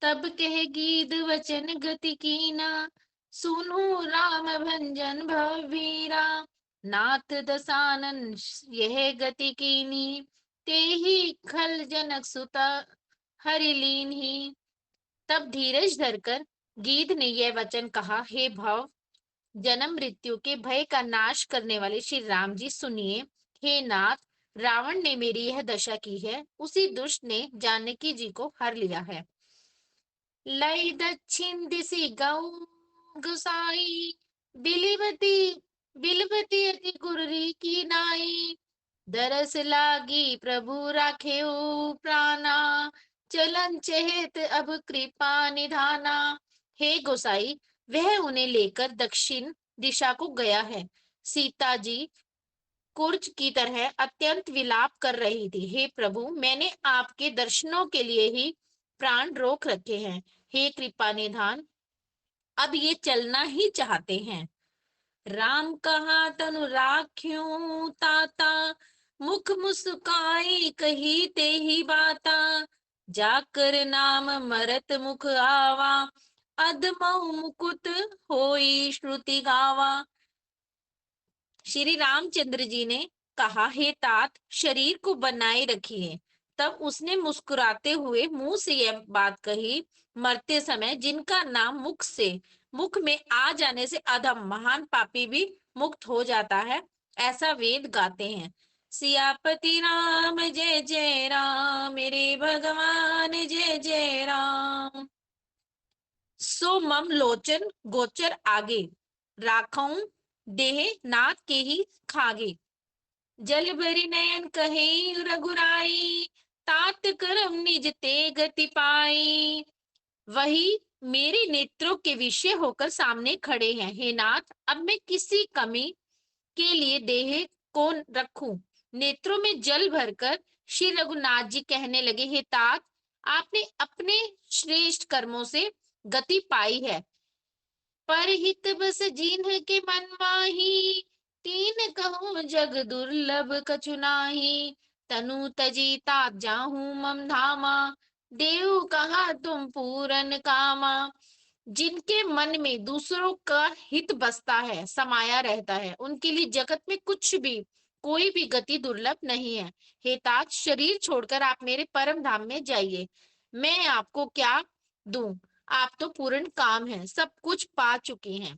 तब कह गीत वचन गति कीना सुनो राम भंजन भवीरा नाथ दसानन यह गति कीनी ते ही खल जनक सुता हरि लीन ही। तब धीरज धरकर गीध ने यह वचन कहा, हे भव जन्म मृत्यु के भय का नाश करने वाले श्री राम जी सुनिए। हे नाथ, रावण ने मेरी यह दशा की है, उसी दुष्ट ने जानकी जी को हर लिया है। लई दक्षिण दिशि गौ गुसाई बिलवती अति गुररी की नाई दरस लागी प्रभु राखे प्राणा चलन चेत अब कृपा निधाना। हे गोसाई, वह उन्हें लेकर दक्षिण दिशा को गया है। सीता जी कुर्ज की तरह अत्यंत विलाप कर रही थी। हे प्रभु, मैंने आपके दर्शनों के लिए ही प्राण रोक रखे हैं। हे कृपा निधान, अब ये चलना ही चाहते हैं। राम कहा तनु राख्यूं ताता मुख मुस्काई कही ते ही बाता जाकर नाम मरत मुख आवा अधमऊ मुकुट होई श्रुति गावा। श्री रामचंद्र जी ने कहा, हे तात, शरीर को बनाए रखिए। तब उसने मुस्कुराते हुए मुंह से यह बात कही, मरते समय जिनका नाम मुख में आ जाने से अधम महान पापी भी मुक्त हो जाता है, ऐसा वेद गाते हैं। सियापति राम जय जय राम, मेरे भगवान जय जय राम। सो मम लोचन गोचर आगे, राखऊं देह नाथ के ही खागे। जल भरी नयन कहे रघुराई, तात करम निज ते गति पाई। वही मेरे नेत्रों के विषय होकर सामने खड़े हैं। हे नाथ, अब मैं किसी कमी के लिए देह को रखूं। नेत्रों में जल भरकर श्री रघुनाथ जी कहने लगे, हे तात, आपने अपने श्रेष्ठ कर्मों से गति पाई है। परहित बस जीन के मन माही, तीन कहो जग दुर्लभ कछु नाहि। तनु तजी तात जाहू मम धामा, देव कहा तुम पूरन कामा। जिनके मन में दूसरों का हित बसता है, समाया रहता है, उनके लिए जगत में कुछ भी, कोई भी गति दुर्लभ नहीं है। हे तात, शरीर छोड़कर आप मेरे परम धाम में जाइए। मैं आपको क्या दूं? आप तो पूर्ण काम है, सब कुछ पा चुके हैं।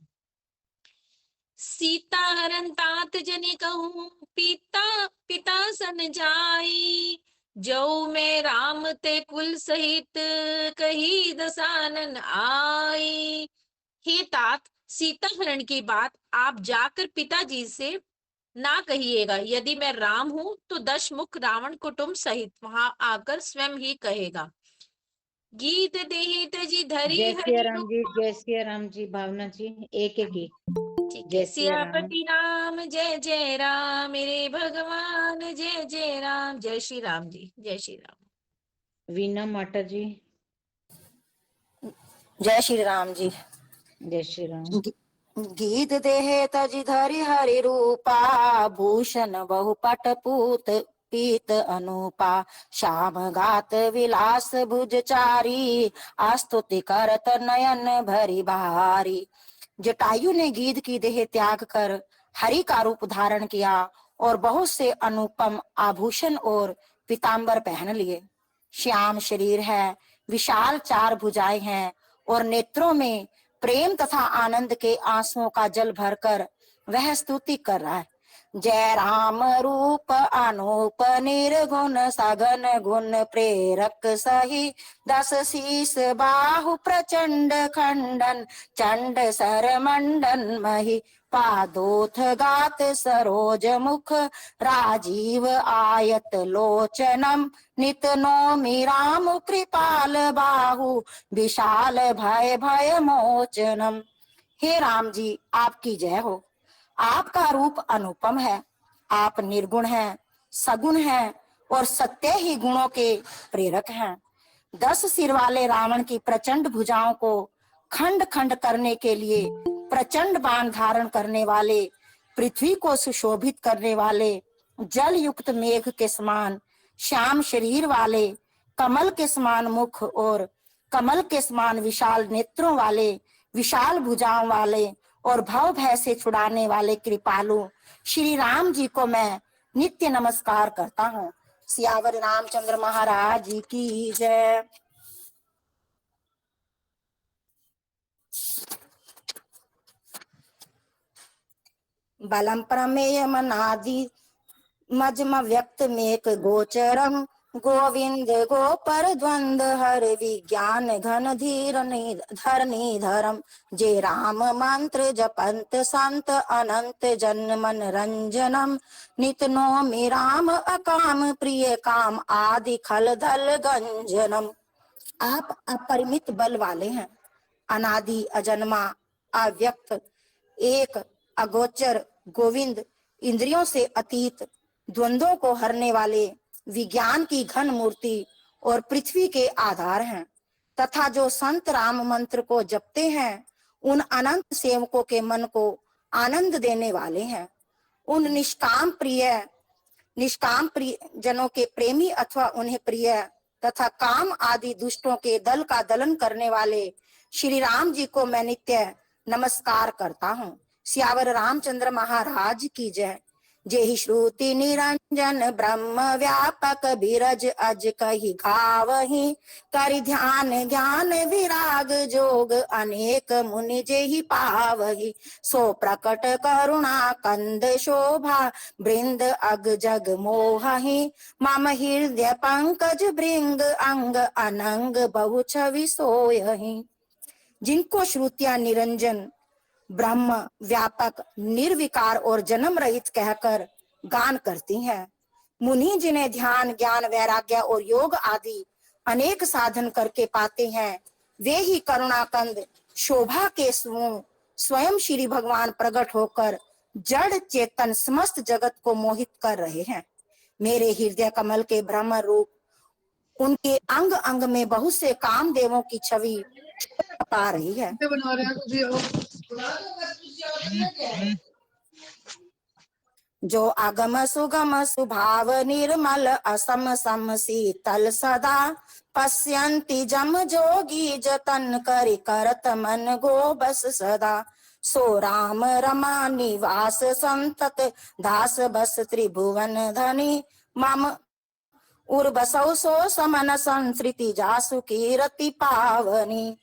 सीता हरण तात जनि कहूं, पिता पिता सन जाई। जो मैं राम ते कुल सहित, कही दसानन आई। हे तात, सीता हरण की बात आप जाकर पिताजी से ना कहिएगा। यदि मैं राम हूं तो दशमुख रावण कुटुंब सहित वहां आकर स्वयं ही कहेगा। गीत देहित जी धरी जय सिया हरि राम जी, जय सिया राम जी। भावना जी एक एक ही। ठीक है। जय सिया राम। सियापति राम जय जय राम, मेरे भगवान जय जय राम। जय श्री राम जी, जय श्री राम। वीना माता जी। जय श्री राम जी। जय श्री राम। गीत देहे तजि धरि हरि रूपा, भूषण बहुपट पूत पीत अनुपा। श्याम गात विलास भुज चारी, आस्तुति करत नयन भरी भारी। जटायु ने गीध की देह त्याग कर हरि का रूप धारण किया और बहुत से अनुपम आभूषण और पीतांबर पहन लिए। श्याम शरीर है, विशाल चार भुजाएं हैं और नेत्रों में प्रेम तथा आनंद के आंसुओं का जल भरकर वह स्तुति कर रहा है। जय राम रूप अनूप निर्गुण, सघन गुण प्रेरक सही। 10 शीस बाहु प्रचंड खंडन, चंड सर मंडन मही। पादोथ गात सरोज मुख, राजीव आयत लोचनम। नित नौमि राम कृपाल बाहु, विशाल भय भय मोचनम। हे राम जी, आपकी जय हो। आपका रूप अनुपम है, आप निर्गुण हैं, सगुण हैं और सत्य ही गुणों के प्रेरक हैं। 10 सिर वाले रावण की प्रचंड भुजाओं को खंड खंड करने के लिए प्रचंड बाण धारण करने वाले, पृथ्वी को सुशोभित करने वाले, जल युक्त मेघ के समान श्याम शरीर वाले, कमल के समान मुख और कमल के समान विशाल नेत्रों वाले, विशाल भुजाओं वाले और भव भय से छुड़ाने वाले कृपालु श्री राम जी को मैं नित्य नमस्कार करता हूँ। सियावर रामचंद्र महाराज जी की जय। बलम प्रमेय मनादि मजम व्यक्त मेक गोचरम। गोविंद गोपर द्वंद हर विज्ञान घन धरनी धरम। जे राम मंत्र जपंत संत अनंत जन मन रंजनम। नित नौमि राम अकाम प्रिय काम, आदि खल दल गंजनम। आप अपरिमित बल वाले हैं, अनादि अजन्मा अव्यक्त एक अगोचर गोविंद, इंद्रियों से अतीत, द्वंद्वों को हरने वाले, विज्ञान की घन मूर्ति और पृथ्वी के आधार हैं तथा जो संत राम मंत्र को जपते हैं उन अनंत सेवकों के मन को आनंद देने वाले हैं। उन निष्काम प्रिय जनों के प्रेमी अथवा उन्हें प्रिय तथा काम आदि दुष्टों के दल का दलन करने वाले श्री राम जी को मैं नित्य नमस्कार करता हूँ। सियावर रामचंद्र महाराज की जय। जेहि श्रुति निरंजन ब्रह्म व्यापक बिरज अज कही गावही। करि ध्यान ज्ञान विराग जोग अनेक मुनि जेहि पावही। सो प्रकट करुणा कंद शोभा बृंद अग जग मोहहि। मम हृदय पंकज भृंग अंग अनंग बहु छवि सोयहि। जिनको श्रुतियां निरंजन ब्रह्म व्यापक निर्विकार और जन्म रहित कहकर गान करती हैं, मुनि जिन्हें ध्यान ज्ञान वैराग्य और योग आदि अनेक साधन करके पाते हैं, वे ही करुणाकंद शोभा के स्वयं श्री भगवान प्रकट होकर जड़ चेतन समस्त जगत को मोहित कर रहे हैं। मेरे हृदय कमल के ब्रह्म रूप उनके अंग अंग में बहुत से कामदेवों की छवि पा रही है। जो आगम सुगम सुभाव निर्मल असम सम शीतल सदा। पश्यन्ति जम जोगी जतन करि करत मन गो बस सदा। सो राम रमा निवास संतत दास बस त्रिभुवन धनी। मम उर बसौ सो समन संसृति जासु कीरति पावनी।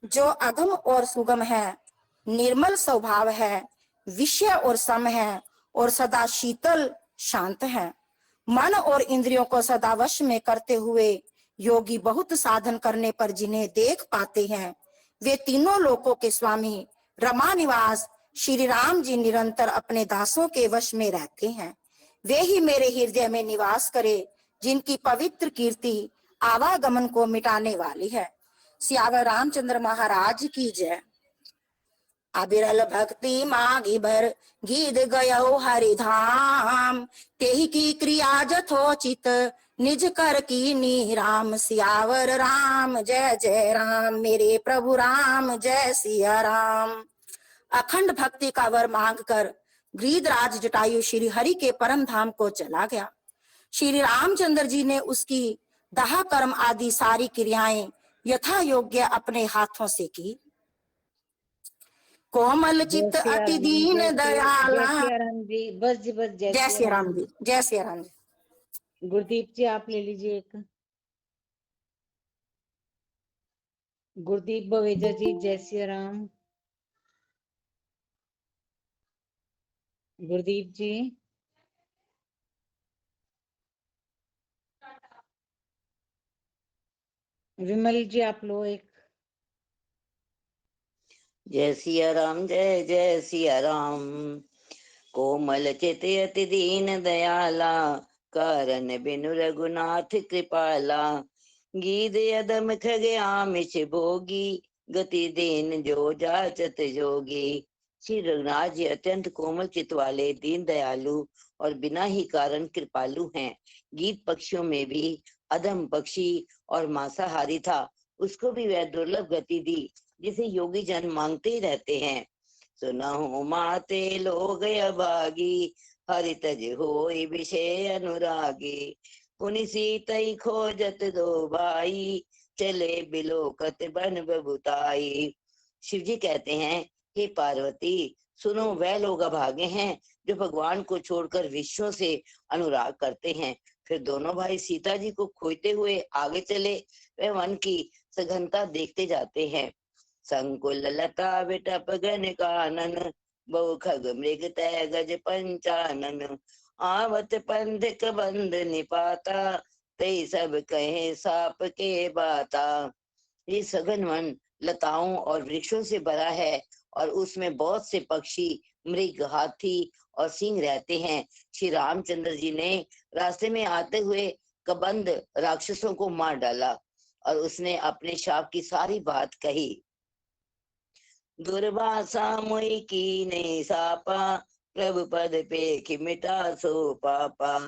जो अगम और सुगम है, निर्मल स्वभाव है, विषय और सम है और सदा शीतल शांत है। मन और इंद्रियों को सदा वश में करते हुए योगी बहुत साधन करने पर जिन्हें देख पाते हैं, वे तीनों लोकों के स्वामी रमा निवास श्री राम जी निरंतर अपने दासों के वश में रहते हैं। वे ही मेरे हृदय में निवास करे, जिनकी पवित्र कीर्ति आवागमन को मिटाने वाली है। सियावर रामचंद्र महाराज की जय। अबिरल भक्ति मागी भर गीत गयो हरिधाम। तेहि की क्रिया जथोचित निज कर कीनी राम। सियावर राम जय जय राम, मेरे प्रभु राम जय सिया राम। अखंड भक्ति का वर मांग कर गृहराज जटायु श्री हरि के परम धाम को चला गया। श्री रामचंद्र जी ने उसकी दाह कर्म आदि सारी क्रियाएं यथा योग्य अपने हाथों से की। कोमल चित्त अति दीन दयाला। जय सिया राम जी, बस जी बस। जय सिया राम जी, जय सिया राम जी। गुरदीप जी आप ले लीजिए एक। गुरदीप बवेजा जी जय सिया राम। गुरदीप जी। विमल जी आप लो एक। जय सिया राम जय जय सिया राम। कोमल चित अति दीन दयाला। कारण बिनु रघुनाथ कृपाला। गीत अदम खगे आमिष भोगी। गति देन जो जाचत जोगी। श्री रघुनाथ जी अत्यंत कोमल चित वाले, दीन दयालु और बिना ही कारण कृपालु हैं। गीत पक्षियों में भी अधम पक्षी और मांसाहारी था, उसको भी वह दुर्लभ गति दी जिसे योगी जन मांगते ही रहते हैं। सुनहु माते लोग अभागी। हरि तज होई विषय अनुरागी। पुनि सीतई खोजत दो भाई। चले बिलोकत बन बबुताई। शिव जी कहते हैं, हे पार्वती सुनो, वह लोग अभागे हैं जो भगवान को छोड़कर विश्वों से अनुराग करते हैं। फिर दोनों भाई सीता जी को खोजते हुए आगे चले। वह वन की सघनता देखते जाते हैं। संकुल लता विटप गण कानन। बहु खग मृग तय गज पंचानन। आवत पंधिक बंद निपाता। ते सब कहे साप के बाता। ये सघन वन लताओं और वृक्षों से भरा है और उसमें बहुत से पक्षी, मृग, हाथी और सिंह रहते हैं। श्री रामचंद्र जी ने रास्ते में आते हुए कबंध राक्षसों को मार डाला और उसने अपने शाप की सारी बात कही। दुर्वासा मोहि कीने सापा। प्रभु पद पे मिटा सो पापा।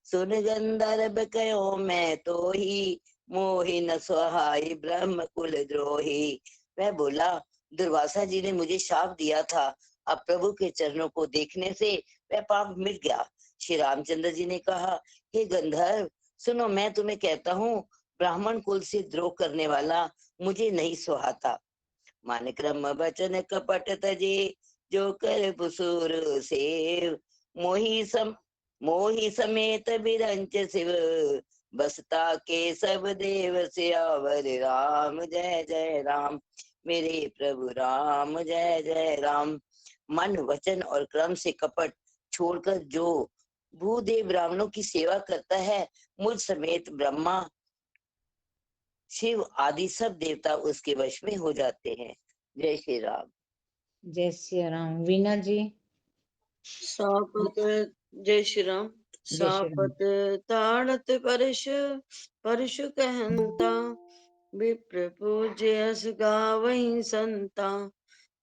सुन गंधर्व कयो मैं तो ही। मोहि न सहाय ब्रह्म कुल द्रोही। वह बोला, दुर्वासा जी ने मुझे शाप दिया था, अब प्रभु के चरणों को देखने से वह पाप मिट गया। श्री रामचंद्र जी ने कहा, हे गंधर्व सुनो, मैं तुम्हें कहता हूँ, ब्राह्मण कुल से द्रोह करने वाला मुझे नहीं सुहाता। मान क्रम वचन कपट तजे। जो कर पुसूर सेव। मोही समेत बिरंच शिव, बसता के सब देव सियावर राम। जय जय राम मेरे प्रभु राम, जय जय राम। मन वचन और कर्म से कपट छोड़कर जो भूदेव ब्राह्मणों की सेवा करता है, मुझ समेत ब्रह्मा शिव आदि सब देवता उसके वश में हो जाते हैं। जय श्री राम। जय श्री राम। वीना जी। सापत जय श्री राम। जय श्री राम। सापत ताड़त परश परशु कहंता, विप्र पूज्य अस गावहीं संता।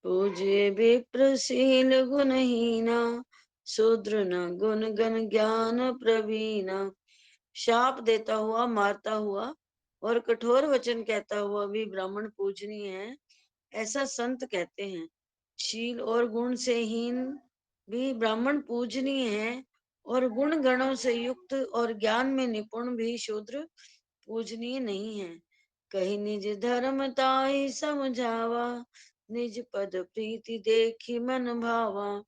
पूज्य विप्रशील गुणहीना, शूद्र न गुण गण ज्ञान प्रवीणा। शाप देता हुआ, मारता हुआ और कठोर वचन कहता हुआ भी ब्राह्मण पूजनीय है, ऐसा संत कहते हैं। शील और गुण से हीन भी ब्राह्मण पूजनीय है, और गुण गणों से युक्त और ज्ञान में निपुण भी शूद्र पूजनीय नहीं है। कहीं निज धर्म ताई समझावा, निज पद प्रीति देखी मन भावा।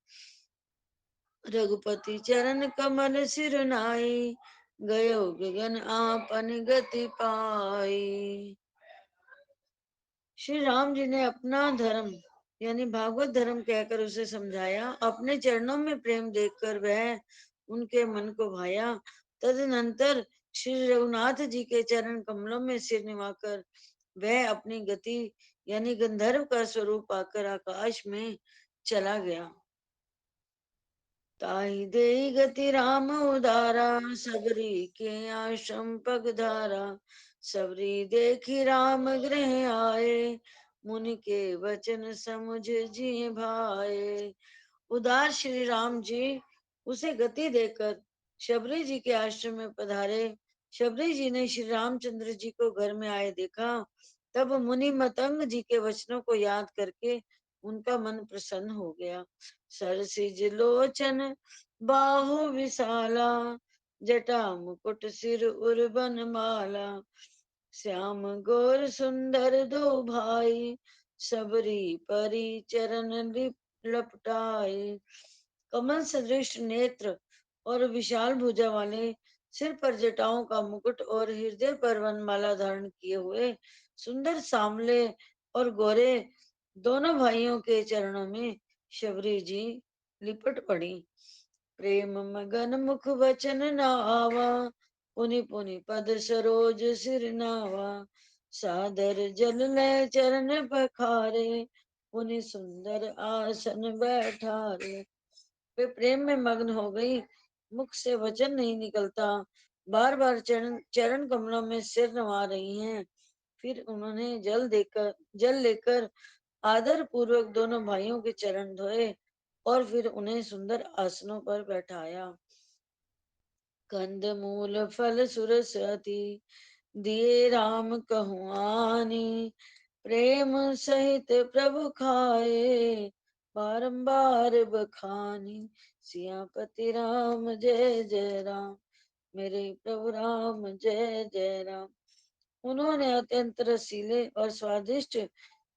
रघुपति चरण कमल सिर नाई, गयो गगन आपन गति पाई। श्री राम जी ने अपना धर्म यानी भागवत धर्म कहकर उसे समझाया। अपने चरणों में प्रेम देखकर वह उनके मन को भाया। तदनंतर श्री रघुनाथ जी के चरण कमलों में सिर निवाकर वह अपनी गति यानी गंधर्व का स्वरूप पाकर आकाश में चला गया। ताहि देहि गति राम उदारा, सबरी के आश्रम पगधारा। सबरी देखी राम गृह आए, मुनि के वचन समुझ जिय भाए। उदार श्री राम जी उसे गति देकर शबरी जी के आश्रम में पधारे। शबरी जी ने श्री रामचंद्र जी को घर में आए देखा। तब मुनि मतंग जी के वचनों को याद करके उनका मन प्रसन्न हो गया। सरसिज लोचन बाहु विशाला, जटा मुकुट सिर उर्बन माला। श्याम गोर सुंदर दो भाई, सबरी परी चरण लपटाए। कमल सदृश नेत्र और विशाल भुजा वाले, सिर पर जटाओं का मुकुट और हृदय पर वनमाला धारण किए हुए सुंदर सांवले और गोरे दोनों भाइयों के चरणों में शबरी जी लिपट पड़ी। प्रेम मगन मुख वचन न आवा, पुनि पुनि पद सरोज सिर नावा। सादर जल ले चरण पखारे, पुनि सुंदर आसन बैठारे। वे प्रेम में मग्न हो गई, मुख से वचन नहीं निकलता, बार बार चरण कमलों में सिर नवा रही हैं। फिर उन्होंने जल लेकर आदर पूर्वक दोनों भाइयों के चरण धोए और फिर उन्हें सुंदर आसनों पर बैठाया। कंद मूल फल सुरस अति, दिए राम कहुआनी। प्रेम सहित प्रभु खाए, बारंबार बखानी। सियापति राम जय जय राम, मेरे प्रभु राम जय जय राम। उन्होंने अत्यंत रसीले और स्वादिष्ट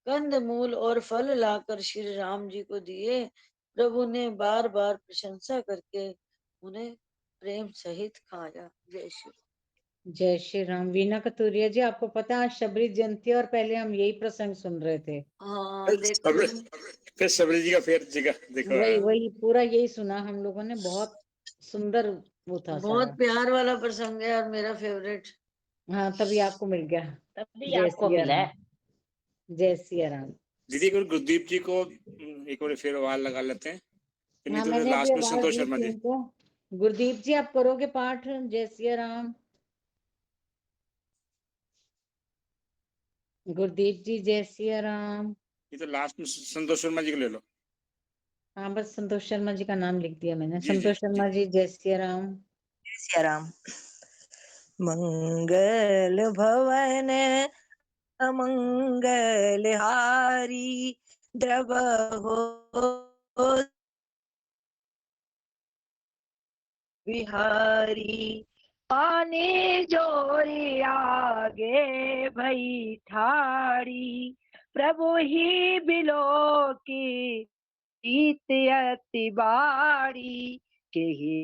कंद मूल और फल लाकर श्री राम जी को दिए। प्रभु ने बार बार प्रशंसा करके उन्हें प्रेम सहित खाया। जय श्री जय श्री राम। वीना कतूरिया जी, आपको पता है आज शबरी जयंती और पहले हम यही प्रसंग सुन रहे थे। हाँ देखो, फिर सबरी जी का फिर जगह देखो। वही पूरा यही सुना हम लोगों ने। बहुत सुंदर वो था बहुत सारा। प्यार वाला प्रसंग है और मेरा फेवरेट। हाँ, तभी आपको मिल गया। तभी जय आपको सिया मिला है। राम। जय सिया राम। दीदी को गुरदीप जी को एक बार फिर आवाज लगा लेते हैं, नहीं हाँ, तो मैंने अभी लास्ट में आवाज संतोष दी शर्मा थी जी। उनको। गुरदीप जी, आप करोगे पाठ? जय सिया राम। गुरदीप जी, जय सिया राम। ये तो लास्ट में संतोष शर्मा जी को ले लो। हाँ, बस संतोष शर्मा जी का नाम लिख दिया मैंने। जी, जी, संतोष शर्मा जी, जय सिया राम। जय सिया राम। मंगल भवन अमंगल हारी, द्रव हो बिहारी। पानी जोरी आगे भई ठाड़ी, प्रभु ही बिलो की प्रीत अति बाड़ी। के ही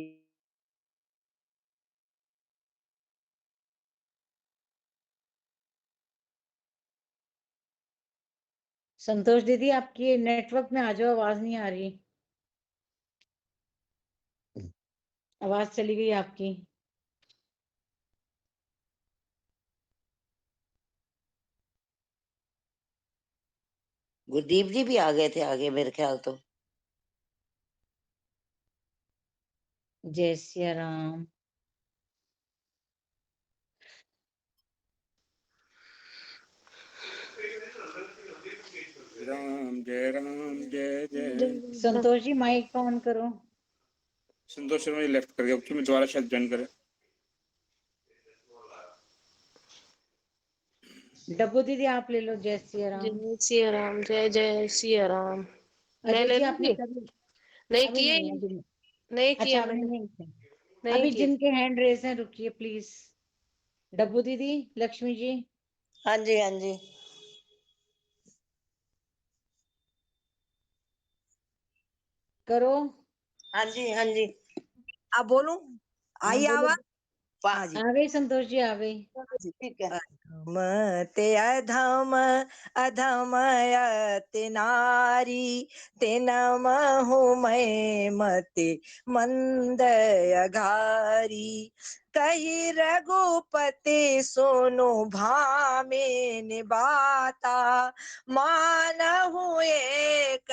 संतोष दीदी आपकी नेटवर्क में आ जाओ, आवाज नहीं आ रही, आवाज चली गई आपकी। गुरदीप जी भी आ गए थे आगे मेरे ख्याल तो। जय सिया राम। राम जय जय। संतोष जी माइक ऑन करो। संतोष शर्मा जी लेफ्ट कर गया, क्योंकि मैं दोबारा शायद ज्वाइन करें। डब्बू दीदी आप ले लो। जय सिया राम। जय सिया राम, जय जय सिया राम। मैं अजय ले जी आपने लूंगी? कभी नहीं अभी किए, नहीं, अभी नहीं। नहीं अच्छा किया आपने मैंने, नहीं किया। नहीं अभी किया। जिनके हैंड रेस हैं रुकिए प्लीज। डब्बू दीदी, लक्ष्मी जी, हाँ जी, हाँ जी। करो। हाँ जी, हाँ जी। अब बोलूं? हाँ आई बोलो। आवाज? हाँ जी, आ गई संतोष जी, आ गई। ठीक है। अधम ते अधम, अधम अति नारी, तिन महु मैं मति मंद अघारी। कही रघुपति सोनु भामे निबाता, मानहु एक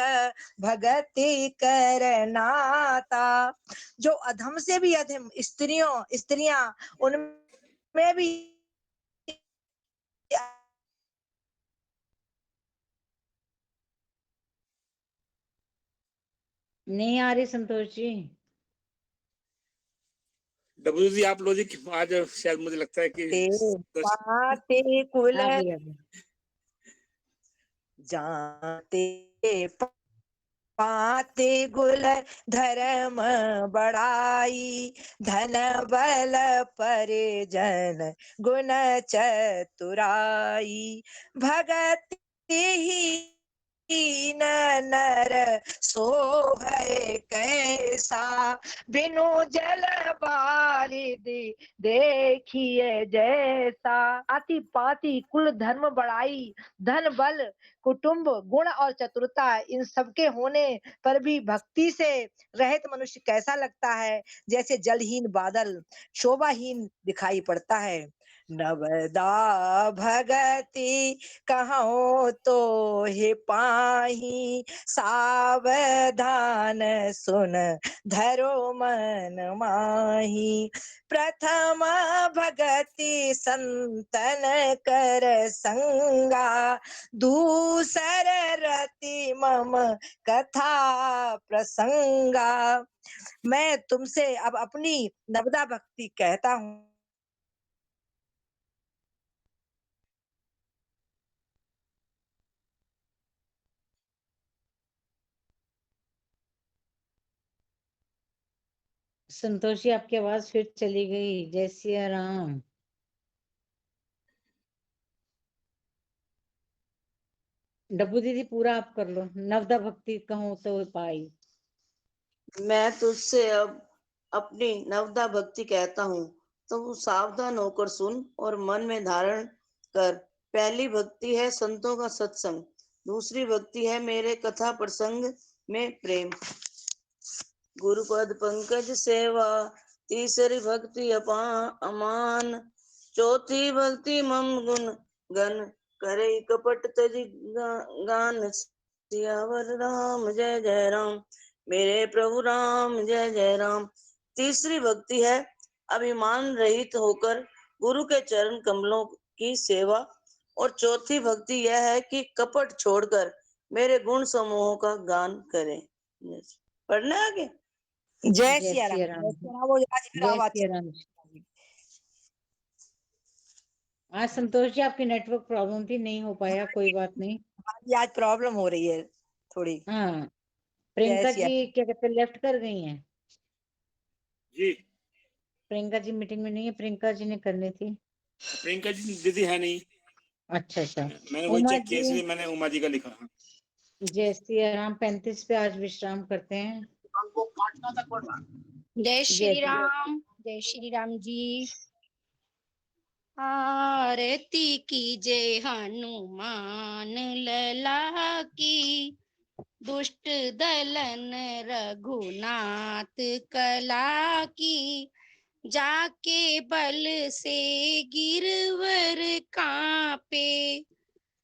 भगति करनाता। जो अधम से भी अधम स्त्रियां उनमें भी नहीं आ रही संतोष जी। डब्ल्यू जी आप लो जी, आज शायद मुझे लगता है कि पाते कुल आ गई, आ गई। जाते पाते गुल धर्म बड़ाई, धन बल परिजन गुण चतुराई। भगति हीन नर सोहै कैसा, बिनु जल बारिदि देखिए जैसा। आति पाति कुल धर्म बढ़ाई, धन बल कुटुंब गुण और चतुरता, इन सबके होने पर भी भक्ति से रहित मनुष्य कैसा लगता है? जैसे जलहीन बादल शोभाहीन दिखाई पड़ता है। नवदा भगति कहो तो हे पाही, सावधान सुन धरो मन माही। प्रथम भगति संतन कर संगा, दूसर रति मम कथा प्रसंगा। मैं तुमसे अब अपनी नवदा भक्ति कहता हूँ। संतोष जी आपकी आवाज फिर चली गई। जय सिया राम। डब्बू दीदी पूरा आप कर लो। नवदा भक्ति कहूँ तो पाई। मैं तुझसे अब अपनी नवदा भक्ति कहता हूँ, तो सावधान होकर सुन और मन में धारण कर। पहली भक्ति है संतों का सत्संग, दूसरी भक्ति है मेरे कथा प्रसंग में प्रेम, गुरुपद पंकज सेवा, तीसरी भक्ति अमान, चौथी भक्ति मम गुण गण करे कपट तज गान। सियावर राम जय जय राम, मेरे प्रभु राम जय जय राम। तीसरी भक्ति है अभिमान रहित होकर गुरु के चरण कमलों की सेवा, और चौथी भक्ति यह है कि कपट छोड़कर मेरे गुण समूहों का गान करें। पढ़ना आगे। जय जय सिया राम, सिया जय राम। सिया राम। वो आज फिर जय आवाज सिया राम। आज संतोष जी आपकी नेटवर्क प्रॉब्लम थी, नहीं हो पाया, कोई बात नहीं। आज प्रॉब्लम हो रही है थोड़ी। हाँ, जय प्रियंका सिया जी क्या कहते हैं, लेफ्ट कर गई हैं। जी। प्रियंका जी मीटिंग में नहीं है, प्रियंका जी ने करनी थी। प्रियंका जी दीदी है नहीं। अच्छा अच्छा। मैंने वही उमा चेक किया, जी, इसलिए मैंने उमा जी का लिखा। हाँ। जय सिया राम 35 पे आज विश्राम करते हैं। को काटना तक पड़ रहा। जय जय जय श्री राम जी। आरती कीजय हनुमान लला की, दुष्ट दलन रघुनाथ कला की, जाके बल से गिरवर कापे,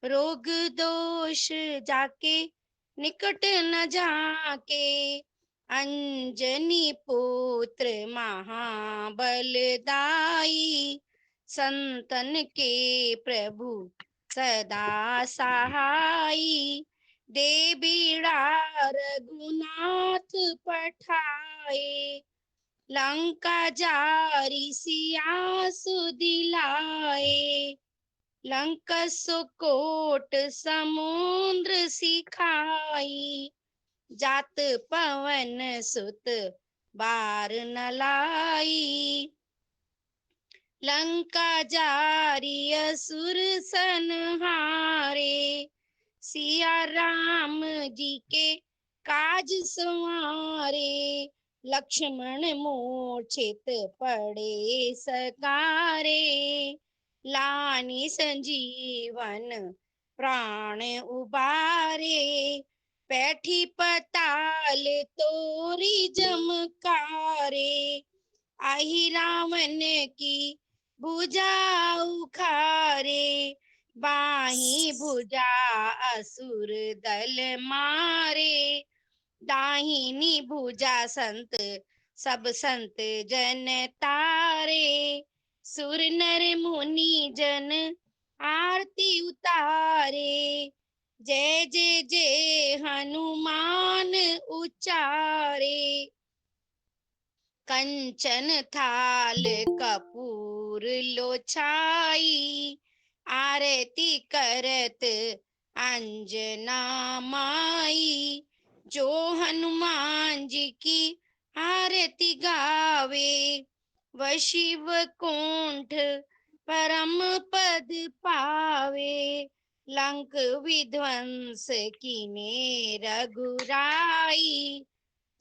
रोग दोष जाके निकट न जाके, अंजनी पुत्र महाबलदाई, संतन के प्रभु सदा सहाई, दे बीड़ा रघुनाथ पठाए, लंका जारी सिया सुदिलाए, लंक सुकोट समुद्र सिखाई, जात पवन सुत बार न लाई, लंका जारी असुर संहारे, सिया राम जी के काज संवारे, लक्ष्मण मूर्छित पड़े सकारे, लानी संजीवन प्राण उबारे, बैठी पताल तोरी जमकारे, आही रावण की भुजा उखारे, बाही भुजा असुर दल मारे, दाहिनी भुजा संत सब संत जन तारे, सुर नर मुनि जन आरती उतारे, जय जय जय हनुमान उचारे, कंचन थाल कपूर लोछाई, आरती करत अंजना माई, जो हनुमान जी की आरती गावे, वह शिव कुंठ परम पद पावे, लंक विध्वंस कीने रघुराई,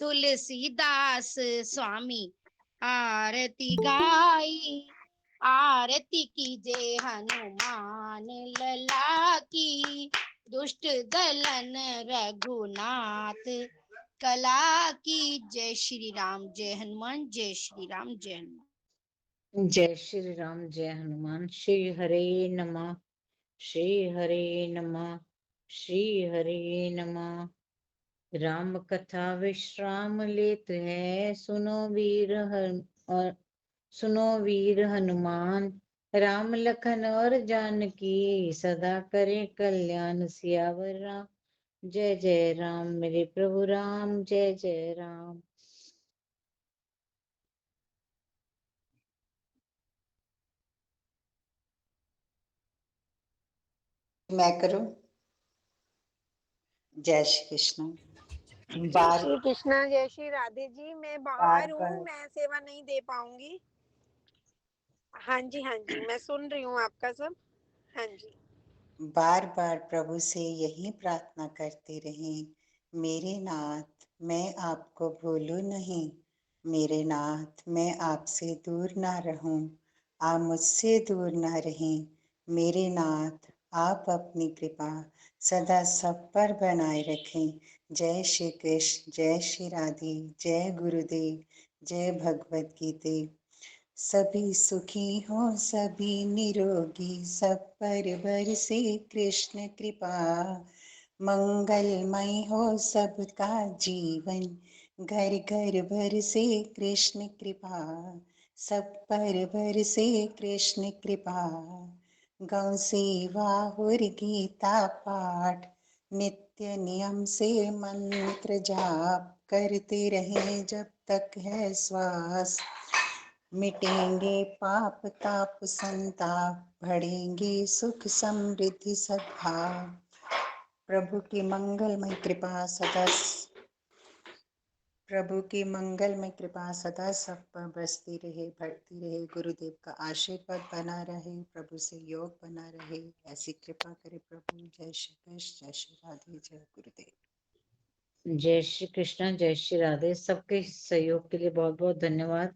तुलसीदास स्वामी आरती गाई, आरती कीजे हनुमान लला की, दुष्ट दलन रघुनाथ कला की। जय श्री राम, जय हनुमान, जय श्री राम, जय हनुमान। जय श्री राम, जय हनुमान। श्री हरे नमः, श्री हरे नमः, श्री हरे नमः। राम कथा विश्राम लेत है, सुनो वीर हनुमान, राम लखन और जानकी, सदा करे कल्याण सियावर राम। जय जय राम मेरे प्रभु राम, जय जय राम। मैं करूं? जय श्री कृष्ण। जय बार श्री कृष्णा, जय श्री राधे जी। मैं बाहर हूँ, मैं सेवा नहीं दे पाऊंगी। हाँ जी, मैं सुन रही हूँ आपका सब। हाँ जी। बार बार प्रभु से यही प्रार्थना करते रहें, मेरे नाथ मैं आपको भूलूं नहीं, मेरे नाथ मैं आपसे दूर ना रहूं, आप मुझसे दूर ना रहें, मेरे नाथ आप अपनी कृपा सदा सब पर बनाए रखें। जय श्री कृष्ण, जय श्री राधे, जय गुरुदेव, जय भगवत गीते। सभी सुखी हो सभी निरोगी, सब पर बरसे कृष्ण कृपा, मंगलमय हो सबका जीवन, घर घर बरसे कृष्ण कृपा, सब पर बरसे कृष्ण कृपा। गौ सेवा और गीता पाठ, नित्य नियम से मंत्र जाप, करते रहे जब तक है श्वास, मिटेंगे पाप ताप संताप, बढ़ेंगे सुख समृद्धि सद्भाव। प्रभु की मंगलमय कृपा सदा प्रभु की मंगलमय कृपा सदा सब पर बरसती रहे, बढ़ती रहे, गुरुदेव का आशीर्वाद बना रहे, प्रभु से योग बना रहे, ऐसी कृपा करे प्रभु। जय श्री कृष्ण, जय श्री राधे, जय गुरुदेव। जय श्री कृष्ण, जय श्री राधे। सबके सहयोग के लिए बहुत बहुत धन्यवाद।